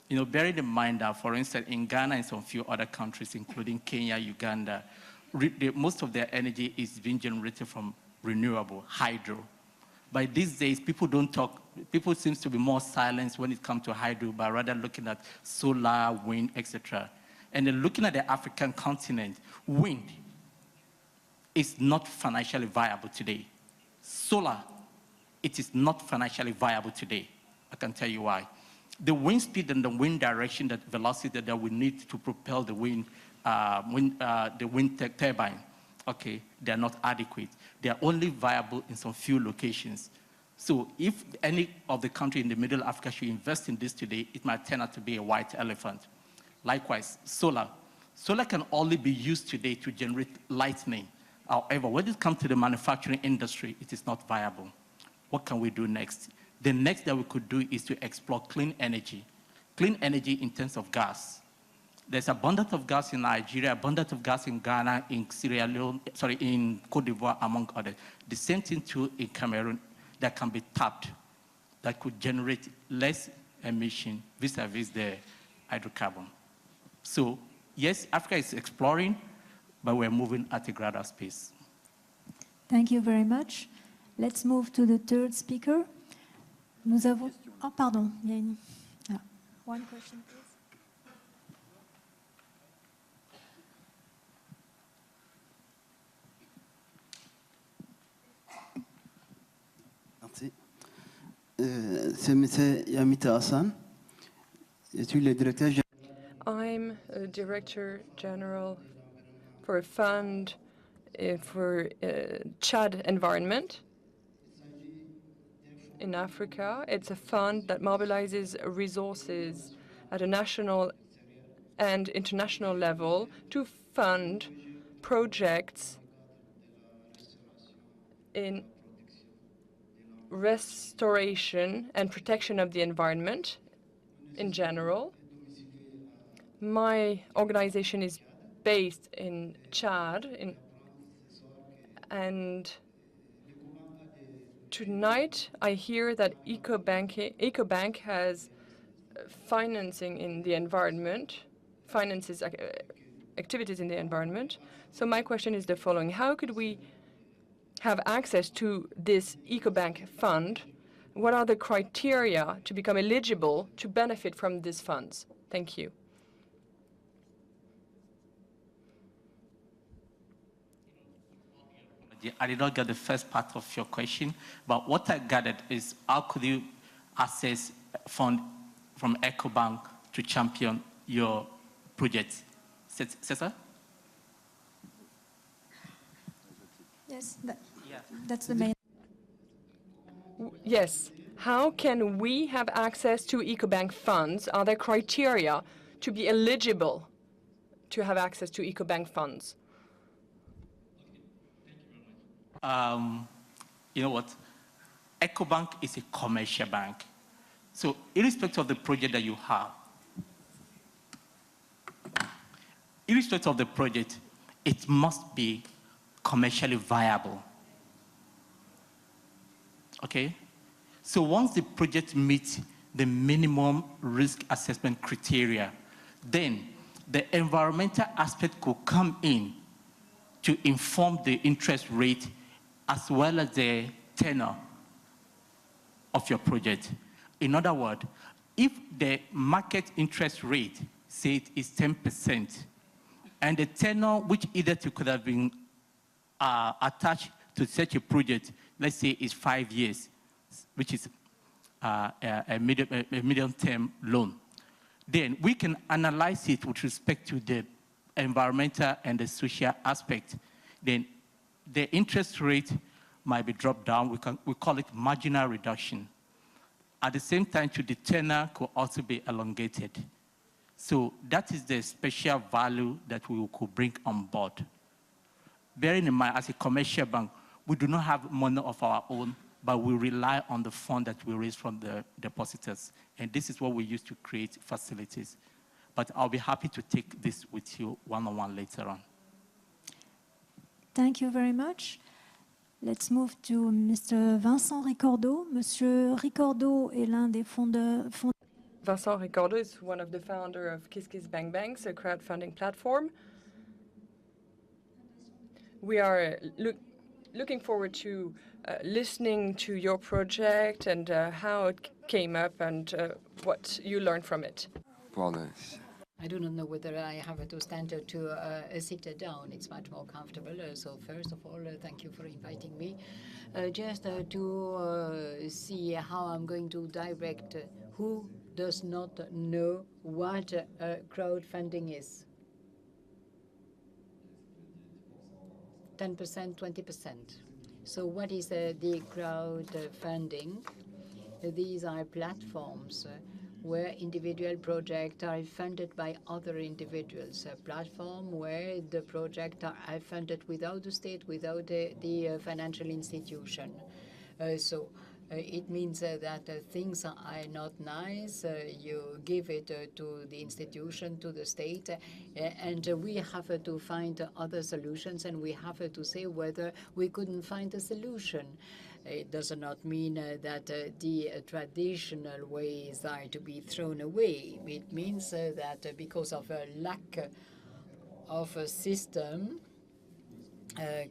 You know, bearing in mind that, for instance, in Ghana and some few other countries, including Kenya, Uganda, most of their energy is being generated from renewable, hydro. But these days, people seem to be more silent when it comes to hydro, but rather looking at solar, wind, etc. And then looking at the African continent, wind is not financially viable today. Solar, it is not financially viable today. I can tell you why. The wind speed and the wind direction, that velocity that we need to propel the wind turbine, okay, they are not adequate. They are only viable in some few locations. So if any of the country in the Middle Africa should invest in this today, it might turn out to be a white elephant. Likewise, solar. Solar can only be used today to generate lightning. However, when it comes to the manufacturing industry, it is not viable. What can we do next? The next that we could do is to explore clean energy. Clean energy in terms of gas. There's abundance of gas in Nigeria, abundance of gas in Ghana, in Sierra Leone, in Cote d'Ivoire, among others. The same thing too in Cameroon that can be tapped, that could generate less emission vis-a-vis the hydrocarbon. So yes, Africa is exploring, but we're moving at a gradual pace. Thank you very much. Let's move to the third speaker. Nous avons... Oh, pardon. Il y a une... One question, please. Merci. C'est M. Yamita Hassan. Je suis le directeur général. I'm a Director General for a fund for Chad environment in Africa. It's a fund that mobilizes resources at a national and international level to fund projects in restoration and protection of the environment in general. My organization is based in Chad, and tonight I hear that Ecobank has financing in the environment, finances activities in the environment. So my question is the following: how could we have access to this Ecobank fund? What are the criteria to become eligible to benefit from these funds? Thank you. I did not get the first part of your question, but what I gathered is how could you access fund from Ecobank to champion your project? Cesar? Yes, that's the main. Yes. How can we have access to Ecobank funds? Are there criteria to be eligible to have access to Ecobank funds? You know what? Ecobank is a commercial bank. So irrespective of the project that you have, irrespective of the project, it must be commercially viable. Okay? So once the project meets the minimum risk assessment criteria, then the environmental aspect could come in to inform the interest rate as well as the tenor of your project. In other words, if the market interest rate, say it is 10%, and the tenor which either could have been attached to such a project, let's say is 5 years, which is a medium-term loan, then we can analyze it with respect to the environmental and the social aspect. Then the interest rate might be dropped down. We call it marginal reduction. At the same time, the tenor could also be elongated. So that is the special value that we could bring on board. Bearing in mind, as a commercial bank, we do not have money of our own, but we rely on the fund that we raise from the depositors. And this is what we use to create facilities. But I'll be happy to take this with you one-on-one later on. Thank you very much. Let's move to Mr. Vincent Ricordeau. Monsieur Ricordeau est l'un des fondeurs. Vincent Ricordeau is one of the founders of KissKissBankBank, a crowdfunding platform. We are looking forward to listening to your project and how it came up and what you learned from it. I do not know whether I have to stand to sit down. It's much more comfortable. So first of all, thank you for inviting me. Just to see how I'm going to direct who does not know what crowdfunding is. 10%, 20%. So what is the crowdfunding? These are platforms where individual projects are funded by other individuals. A platform where the projects are funded without the state, without the financial institution. It means that things are not nice. You give it to the institution, to the state, and we have to find other solutions, and we have to say whether we couldn't find a solution. It does not mean that the traditional ways are to be thrown away. It means that because of a lack of a system,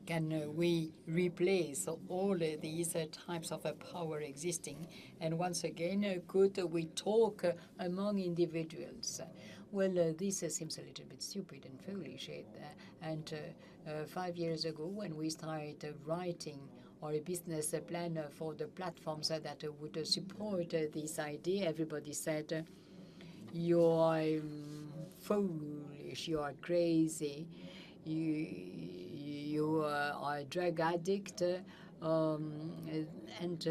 can we replace all these types of power existing? And once again, could we talk among individuals? Well, this seems a little bit stupid and foolish. 5 years ago, when we started writing our business plan for the platforms that would support this idea, everybody said, "You are foolish, you are crazy, you are a drug addict, and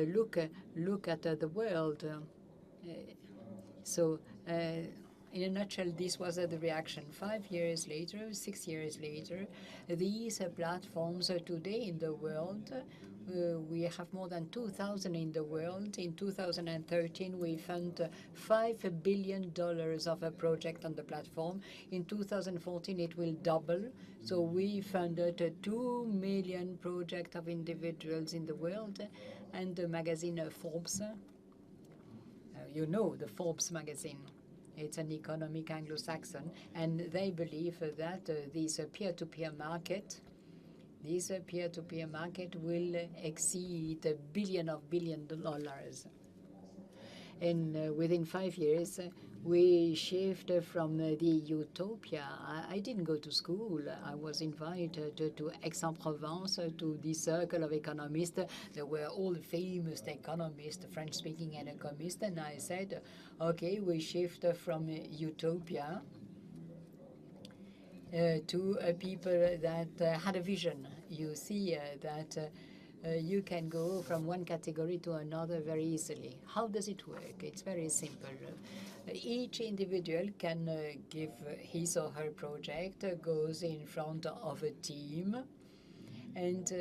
look at the world." In a nutshell, this was the reaction. 5 years later, 6 years later, these platforms today in the world, we have more than 2,000 in the world. In 2013, we fund $5 billion of a project on the platform. In 2014, it will double. So we funded 2 million projects of individuals in the world. And the magazine Forbes, you know the Forbes magazine. It's an economic Anglo-Saxon, and they believe that this peer-to-peer market will exceed $1 billion. And within 5 years, we shift from the utopia. I didn't go to school. I was invited to Aix-en-Provence, to the circle of economists. There were all the famous economists, French-speaking economists, and I said, okay, we shift from utopia to people that had a vision. you see that you can go from one category to another very easily. How does it work? It's very simple. Each individual can give his or her project, goes in front of a team, and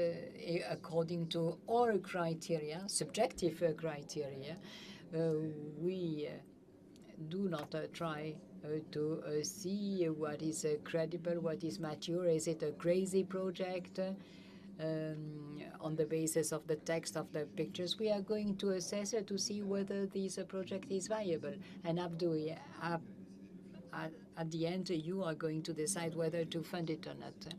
according to our criteria, subjective criteria, we do not try to see what is credible, what is mature. Is it a crazy project? On the basis of the text of the pictures, we are going to assess to see whether this project is viable. And at the end, you are going to decide whether to fund it or not.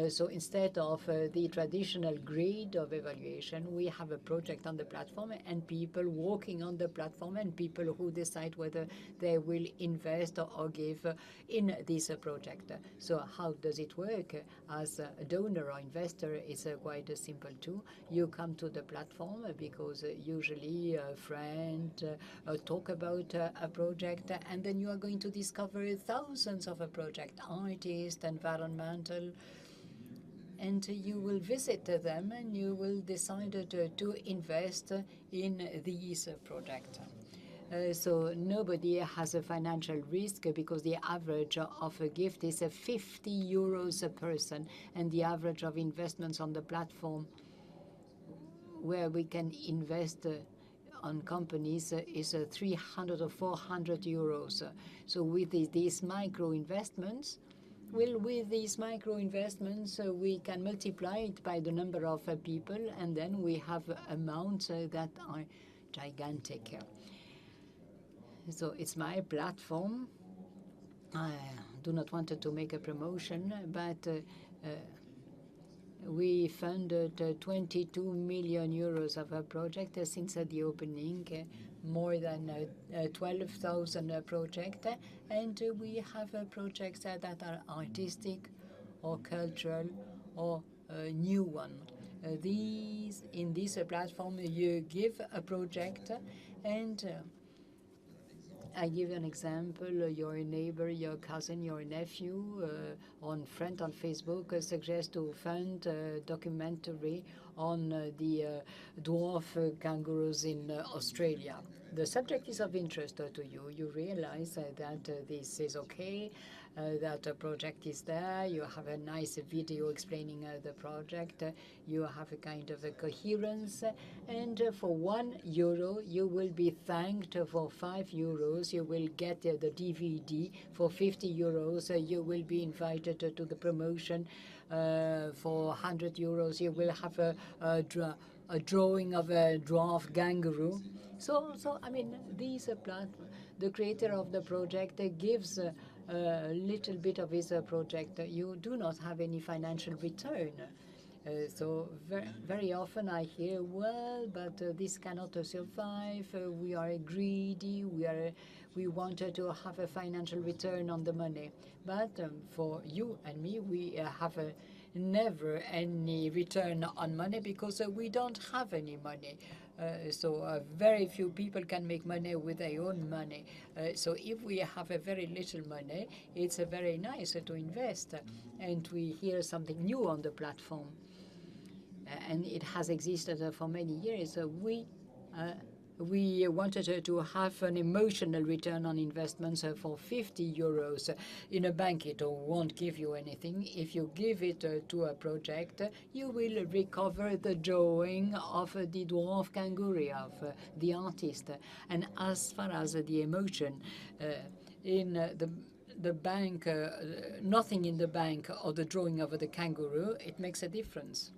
So instead of the traditional grid of evaluation, we have a project on the platform and people working on the platform and people who decide whether they will invest or give in this project. So how does it work? As a donor or investor, it's quite simple too. You come to the platform because usually a friend talk about a project, and then you are going to discover thousands of projects, artists, environmental, and you will visit them and you will decide to invest in these projects. So nobody has a financial risk because the average of a gift is 50 euros a person, and the average of investments on the platform where we can invest on companies is 300 or 400 euros. So with these micro investments, with these micro investments, we can multiply it by the number of people, and then we have amounts that are gigantic. So it's my platform. I do not want to make a promotion, but we funded 22 million euros of a project since the opening, more than 12,000 projects, and we have projects that are artistic or cultural or new one. In this platform, you give a project, and I give you an example. Your neighbor, your cousin, your nephew, on friend on Facebook suggests to fund a documentary on the dwarf kangaroos in Australia. The subject is of interest to you. You realize that this is okay, that a project is there. You have a nice video explaining the project. You have a kind of a coherence. And for €1, you will be thanked. For €5, you will get the DVD. For €50, you will be invited to the promotion. For €100, you will have a drawing of a dwarf kangaroo. So I mean, the creator of the project gives a little bit of his project. You do not have any financial return. So very often I hear, well, but this cannot survive. We are greedy. We want to have a financial return on the money. But for you and me, we have never any return on money because we don't have any money. So very few people can make money with their own money. So if we have a very little money, it's very nice to invest. And we hear something new on the platform. And it has existed for many years. We wanted to have an emotional return on investments for €50. In a bank, it won't give you anything. If you give it to a project, you will recover the drawing of the dwarf kangaroo of the artist. And as far as the emotion, in the bank, nothing in the bank or the drawing of the kangaroo, it makes a difference.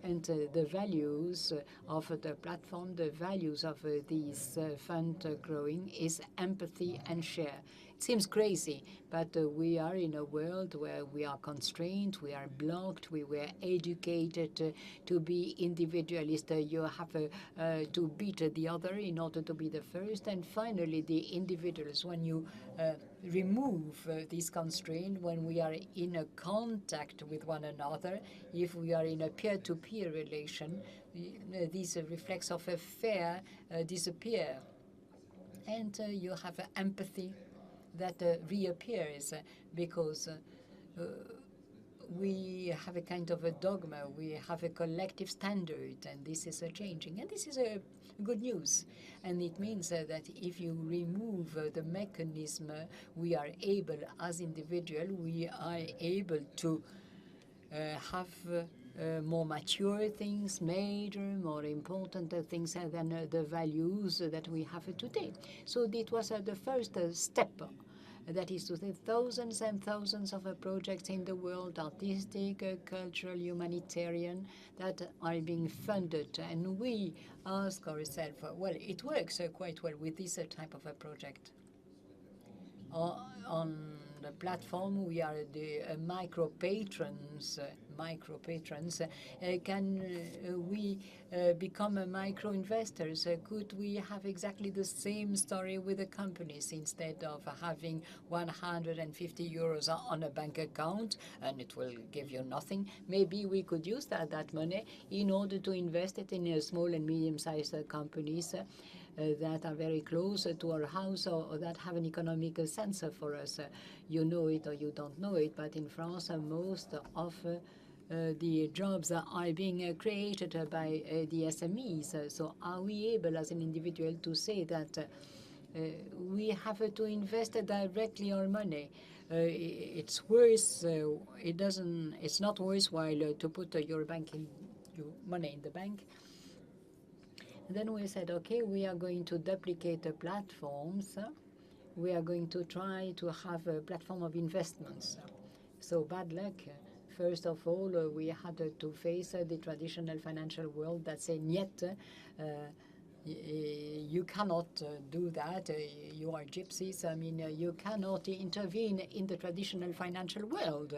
And the values of the platform, the values of these fund growing is empathy and share. It seems crazy, but we are in a world where we are constrained, we are blocked, we were educated to be individualist. You have to beat the other in order to be the first. And finally, the individuals, when you remove this constraint, when we are in a contact with one another, if we are in a peer-to-peer relation, these reflex of a fear disappear. And you have empathy that reappears because we have a kind of a dogma, we have a collective standard, and this is changing. And this is good news. And it means that if you remove the mechanism, we are able, as individuals, we are able to have more mature things, major, more important things than the values that we have today. So it was the first step. That is to say, thousands and thousands of projects in the world, artistic, cultural, humanitarian, that are being funded. And we ask ourselves, well, it works quite well with this type of a project. On the platform, we are the micro patrons. Can we become micro investors? Could we have exactly the same story with the companies instead of having 150 euros on a bank account and it will give you nothing? Maybe we could use that money in order to invest it in small and medium-sized companies that are very close to our house or that have an economic sense for us. You know it or you don't know it, but in France, most of the jobs are being created by the SMEs. So are we able as an individual to say that we have to invest directly our money? It's worse. It's not worthwhile to put your money in the bank. And then we said, okay, we are going to duplicate the platforms. We are going to try to have a platform of investments. So bad luck. First of all, we had to face the traditional financial world that said, "Niet, you cannot do that. You are gypsies. I mean, you cannot intervene in the traditional financial world.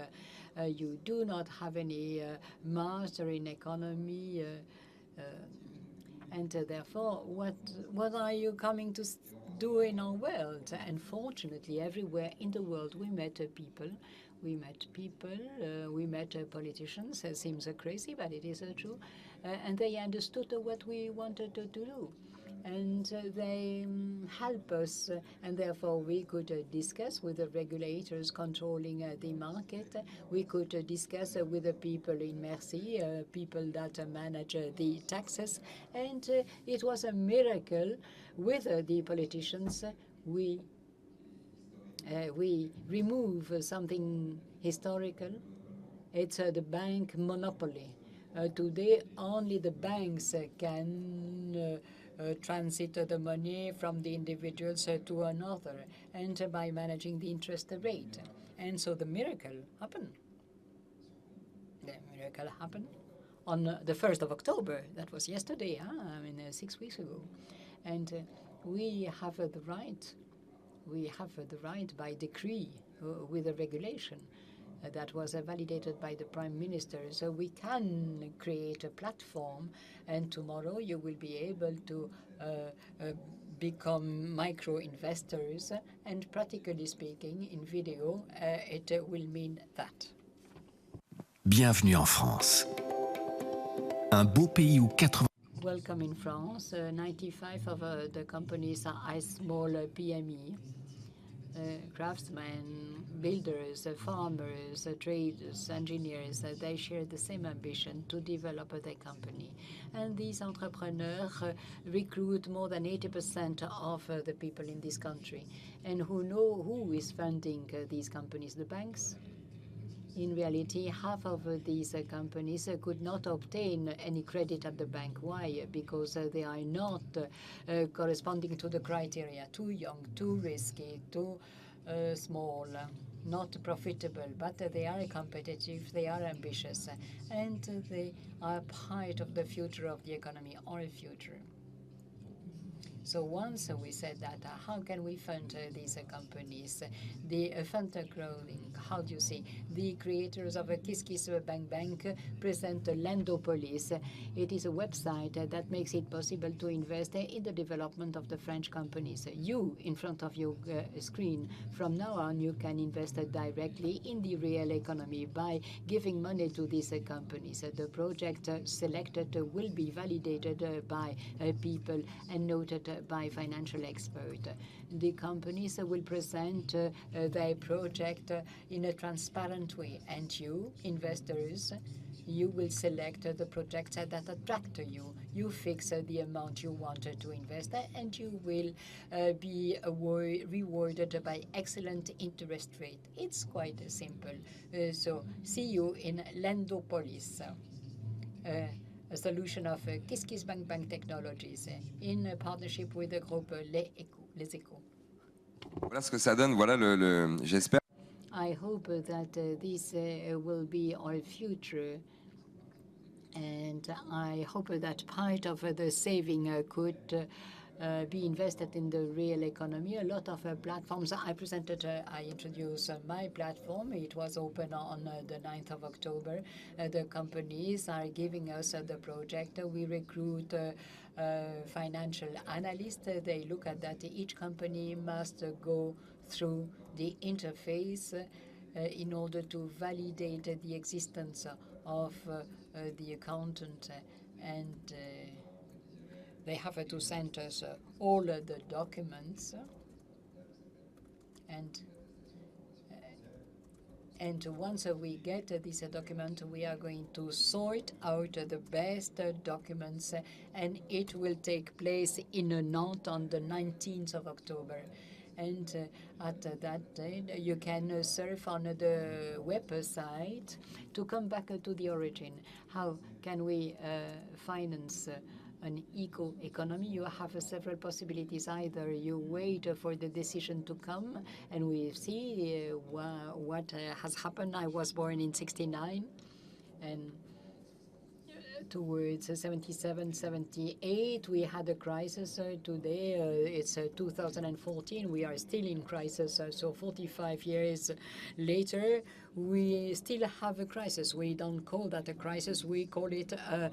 You do not have any master in economy." And therefore, what are you coming to do in our world? Unfortunately, everywhere in the world, we met people. We met politicians. It seems crazy, but it is true. And they understood what we wanted to do. And they help us, and therefore we could discuss with the regulators controlling the market. We could discuss with the people in Merci, people that manage the taxes, and it was a miracle with the politicians. We remove something historical. It's the bank monopoly. Today, only the banks can transit the money from the individuals to another, and by managing the interest rate. And so the miracle happened. The miracle happened on the 1st of October. That was yesterday, 6 weeks ago. And we have the right. We have the right by decree with a regulation that was validated by the Prime Minister. So we can create a platform, and tomorrow you will be able to become micro-investors, and practically speaking, in video, it will mean that. Bienvenue en France. Un beau pays où 80... Welcome in France. 95 of the companies are small PME. Craftsmen, builders, farmers, traders, engineers, they share the same ambition to develop their company. And these entrepreneurs recruit more than 80% of the people in this country. And who is funding these companies? The banks? In reality, half of these companies could not obtain any credit at the bank. Why? Because they are not corresponding to the criteria. Too young, too risky, too small, not profitable. But they are competitive, they are ambitious, and they are part of the future of the economy, our future. So once we said that, how can we fund these companies? The fund growing, how do you say? The creators of KissKissBankBank present Landopolis. It is a website that makes it possible to invest in the development of the French companies. You, in front of your screen, from now on, you can invest directly in the real economy by giving money to these companies. The project selected will be validated by people and noted by financial experts. The companies will present their project in a transparent way, and you, investors, you will select the projects that attract you. You fix the amount you want to invest, and you will be rewarded by excellent interest rate. It's quite simple. So see you in Lendopolis, a solution of KissKissBankBank Technologies in partnership with the group Les Échos. Voilà ce que ça donne. Voilà j'espère. I hope that this will be our future, and I hope that part of the saving could be invested in the real economy. A lot of platforms I presented, I introduced my platform. It was open on the 9th of October. The companies are giving us the project. We recruit financial analysts. They look at that. Each company must go through the interface in order to validate the existence of the accountant, and they have to send us all the documents, and once we get this document, we are going to sort out the best documents, and it will take place in Nantes on the 19th of October. And at that day, you can surf on the website to come back to the origin. How can we finance an eco-economy? You have several possibilities. Either you wait for the decision to come, and we see what has happened. I was born in '69, and towards 77, 78, we had a crisis. Today, it's 2014. We are still in crisis. So 45 years later, we still have a crisis. We don't call that a crisis. We call it a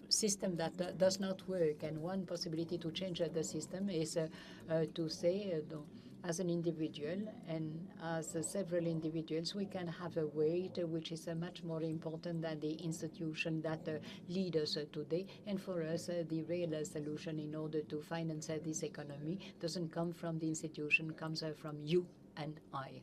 system that does not work. And one possibility to change the system is to say, as an individual and as several individuals, we can have a weight which is much more important than the institution that lead us today. And for us, the real solution in order to finance this economy doesn't come from the institution, comes from you and I.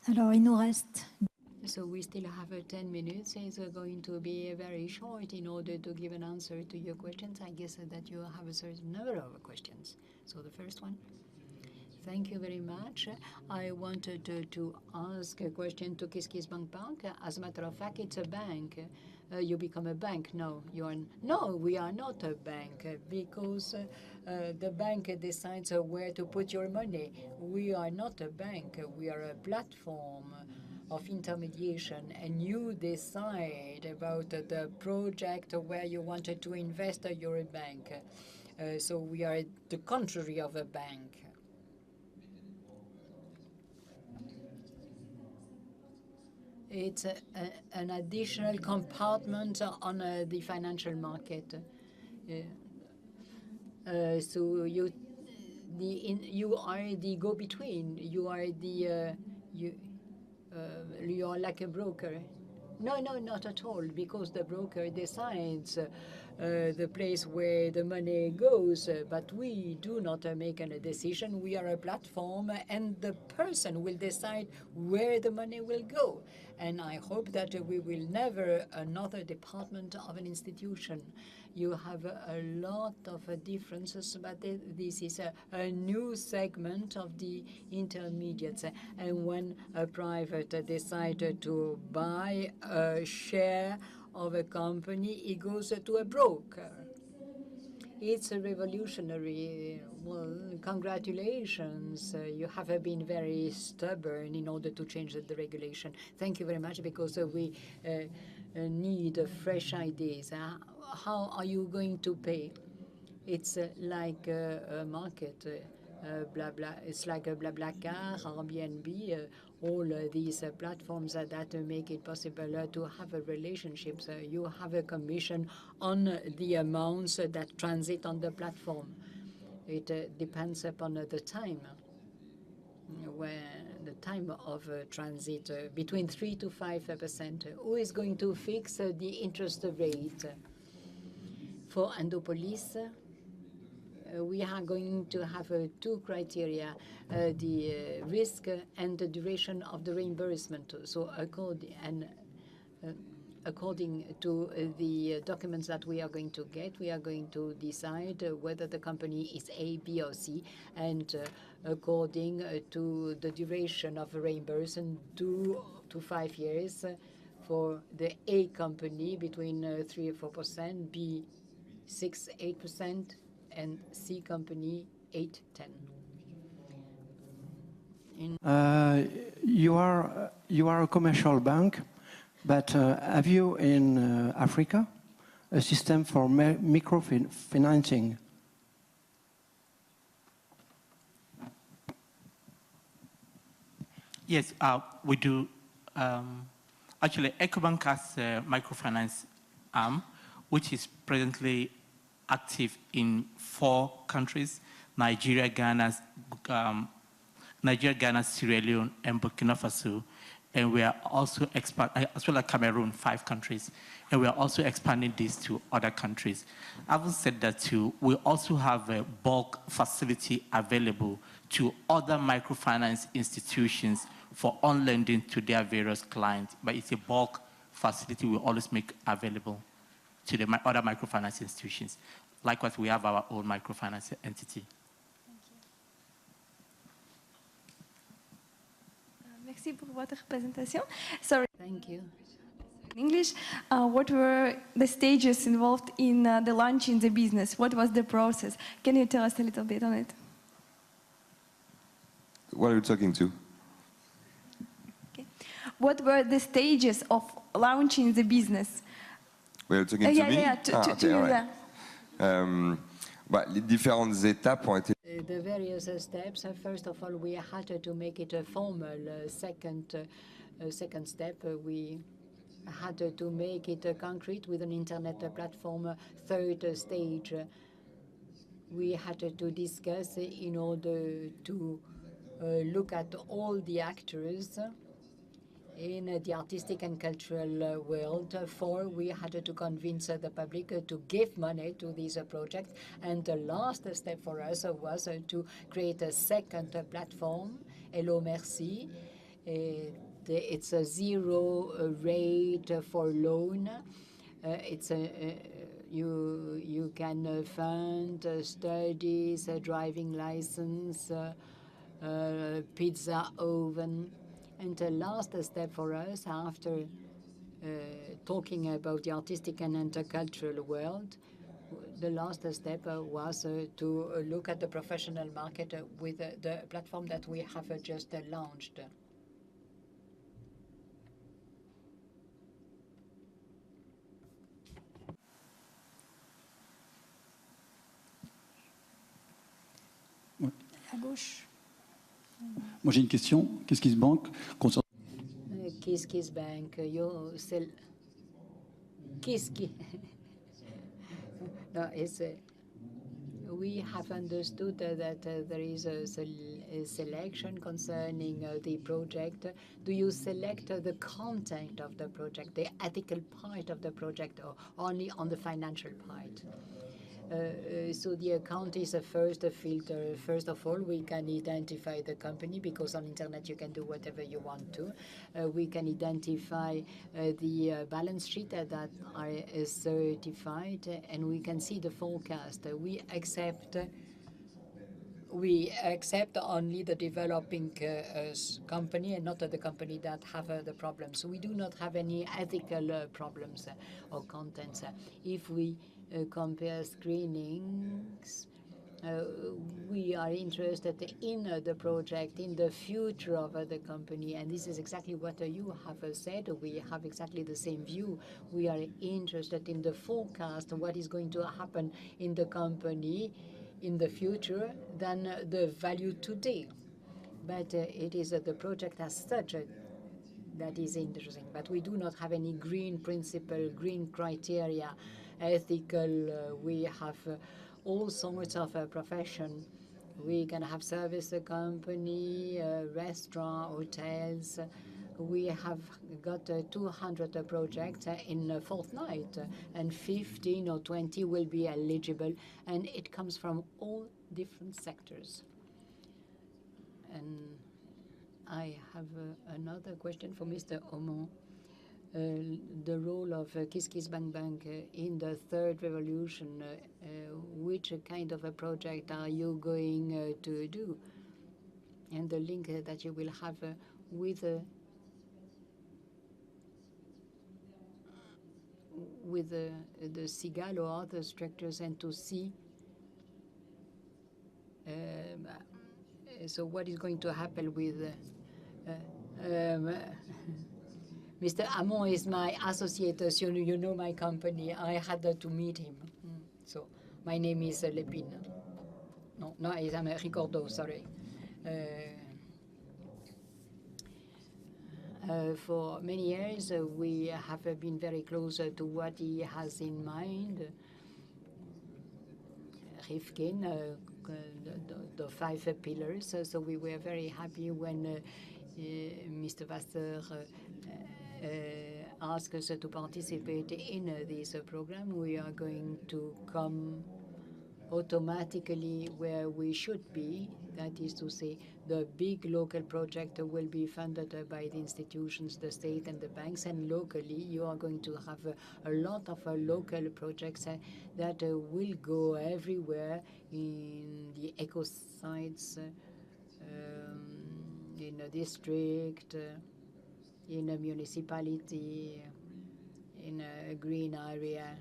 Alors, il nous reste. So we still have 10 minutes. It's going to be very short in order to give an answer to your questions. I guess that you have a certain number of questions. So the first one. Thank you very much. I wanted to ask a question to KissKissBankBank. As a matter of fact, it's a bank. You become a bank. No, we are not a bank, because the bank decides where to put your money. We are not a bank. We are a platform of intermediation, and you decide about the project where you wanted to invest your bank. So we are the contrary of a bank. It's an additional compartment on the financial market. So you are the go-between. You are you are like a broker. No, not at all, because the broker decides the place where the money goes, but we do not make a decision. We are a platform, and the person will decide where the money will go. And I hope that we will never another department of an institution. You have a lot of differences, but this is a new segment of the intermediates. And when a private decided to buy a share of a company, it goes to a broker. It's a revolutionary. Well, congratulations. You have been very stubborn in order to change the regulation. Thank you very much, because we need fresh ideas. How are you going to pay? It's like a market. It's like a BlaBlaCar, Airbnb, all these platforms that make it possible to have a relationship. So you have a commission on the amounts that transit on the platform. It depends upon the time. when the time of transit between 3 to 5%. Who is going to fix the interest rate? For Andopolis, we are going to have two criteria, the risk and the duration of the reimbursement. So according to the documents that we are going to get, we are going to decide whether the company is A, B, or C, and according to the duration of reimbursement, 2 to 5 years for the A company, between 3 and 4%, B 6-8%, and C company 8-10. You are a commercial bank, but have you in Africa a system for microfinancing? Yes, we do. Actually, Ecobank has a microfinance arm, which is presently active in 4 countries: Nigeria, Ghana, Sierra Leone, and Burkina Faso. And we are also expanding, as well as Cameroon, 5 countries. And we are also expanding this to other countries. Having said that too, we also have a bulk facility available to other microfinance institutions for on-lending to their various clients. But it's a bulk facility we always make available to the other microfinance institutions. Likewise, we have our own microfinance entity. Merci pour votre présentation. Sorry. Thank you. In English, what were the stages involved in the launching the business? What was the process? Can you tell us a little bit on it? What are you talking to? Okay. What were the stages of launching the business? Well, you're talking to me? Yeah, to you, right. Les différentes étapes ont été... The various steps. First of all, we had to make it a formal. Second step, we had to make it concrete with an internet platform. Third stage, we had to discuss in order to look at all the actors in the artistic and cultural world. 4, we had to convince the public to give money to these projects. And the last step for us was to create a second platform, Hello Merci. It's a 0 rate for loan. You can fund studies, driving license, pizza oven. And the last step for us, after talking about the artistic and intercultural world, the last step was to look at the professional market with the platform that we have just launched. À gauche. Moi j'ai une question. KissKissBank concernant... KissKissBank, no, we have understood that there is a selection concerning the project. Do you select the content of the project, the ethical part of the project, or only on the financial part? So the account is a first filter. First of all, we can identify the company, because on internet you can do whatever you want to. We can identify the balance sheet that are certified, and we can see the forecast. We accept only the developing company and not the company that have the problems. So we do not have any ethical problems or contents. If we compare screenings, we are interested in the project, in the future of the company, and this is exactly what you have said. We have exactly the same view. We are interested in the forecast, what is going to happen in the company in the future than the value today. But it is the project as such that is interesting. But we do not have any green principle, green criteria, ethical. We have all sorts of profession We can have service company, restaurant, hotels. We have got 200 projects in a fortnight, and 15 or 20 will be eligible, and it comes from all different sectors. And I have another question for Mr. Aumont. The role of KissKissBankBank in the third revolution, which kind of a project are you going to do? And the link that you will have with the Seagull or other structures, and to see so what is going to happen with Mr. Hamon is my associate, so you know my company. I had to meet him. So my name is Lépine. No, I'm Ricordeau, sorry. For many years, we have been very close to what he has in mind. Rifkin, the 5 pillars. So we were very happy when Mr. Vasseur asked us to participate in this program. We are going to come automatically where we should be. That is to say, the big local project will be funded by the institutions, the state and the banks, and locally you are going to have a lot of local projects that will go everywhere in the eco sites, in a district, in a municipality, in a green area,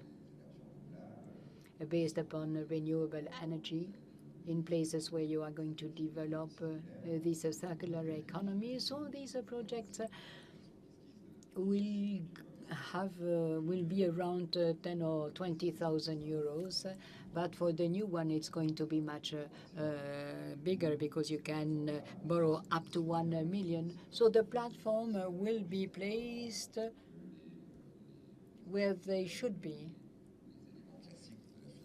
based upon renewable energy, in places where you are going to develop this circular economy. So these projects will be around 10 or 20,000 euros, but for the new one it's going to be much bigger, because you can borrow up to 1 million. So the platform will be placed where they should be.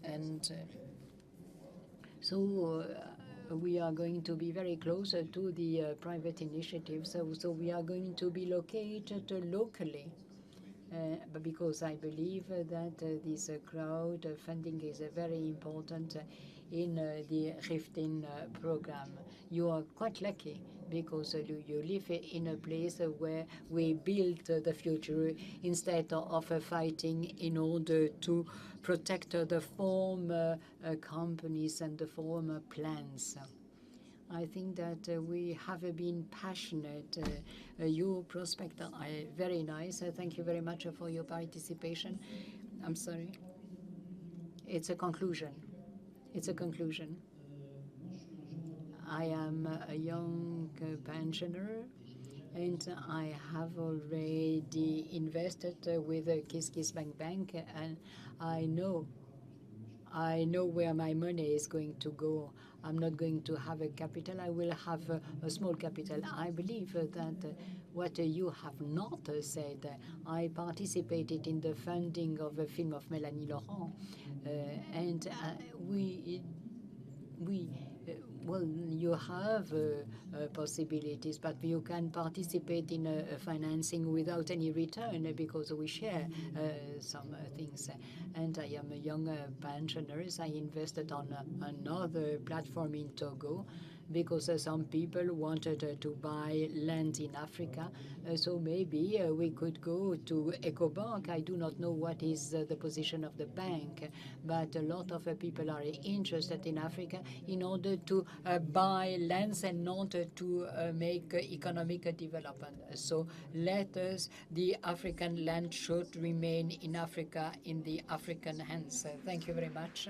And so we are going to be very close to the private initiatives. So we are going to be located locally. But because I believe that this crowdfunding is very important in the Rifkin program. You are quite lucky, because you live in a place where we build the future instead of fighting in order to protect the former companies and the former plans. I think that we have been passionate. Your prospects are very nice. Thank you very much for your participation. I'm sorry. It's a conclusion. It's a conclusion. I am a young pensioner, and I have already invested with KissKissBankBank, and I know where my money is going to go. I'm not going to have a capital. I will have a small capital. I believe that what you have not said, I participated in the funding of a film of Mélanie Laurent, and well, you have possibilities, but you can participate in financing without any return, because we share some things. And I am a young pensioner. I invested on another platform in Togo, because some people wanted to buy land in Africa. So maybe we could go to Ecobank. I do not know what is the position of the bank, but a lot of people are interested in Africa in order to buy lands and not to make economic development. So let us, the African land should remain in Africa, in the African hands. Thank you very much.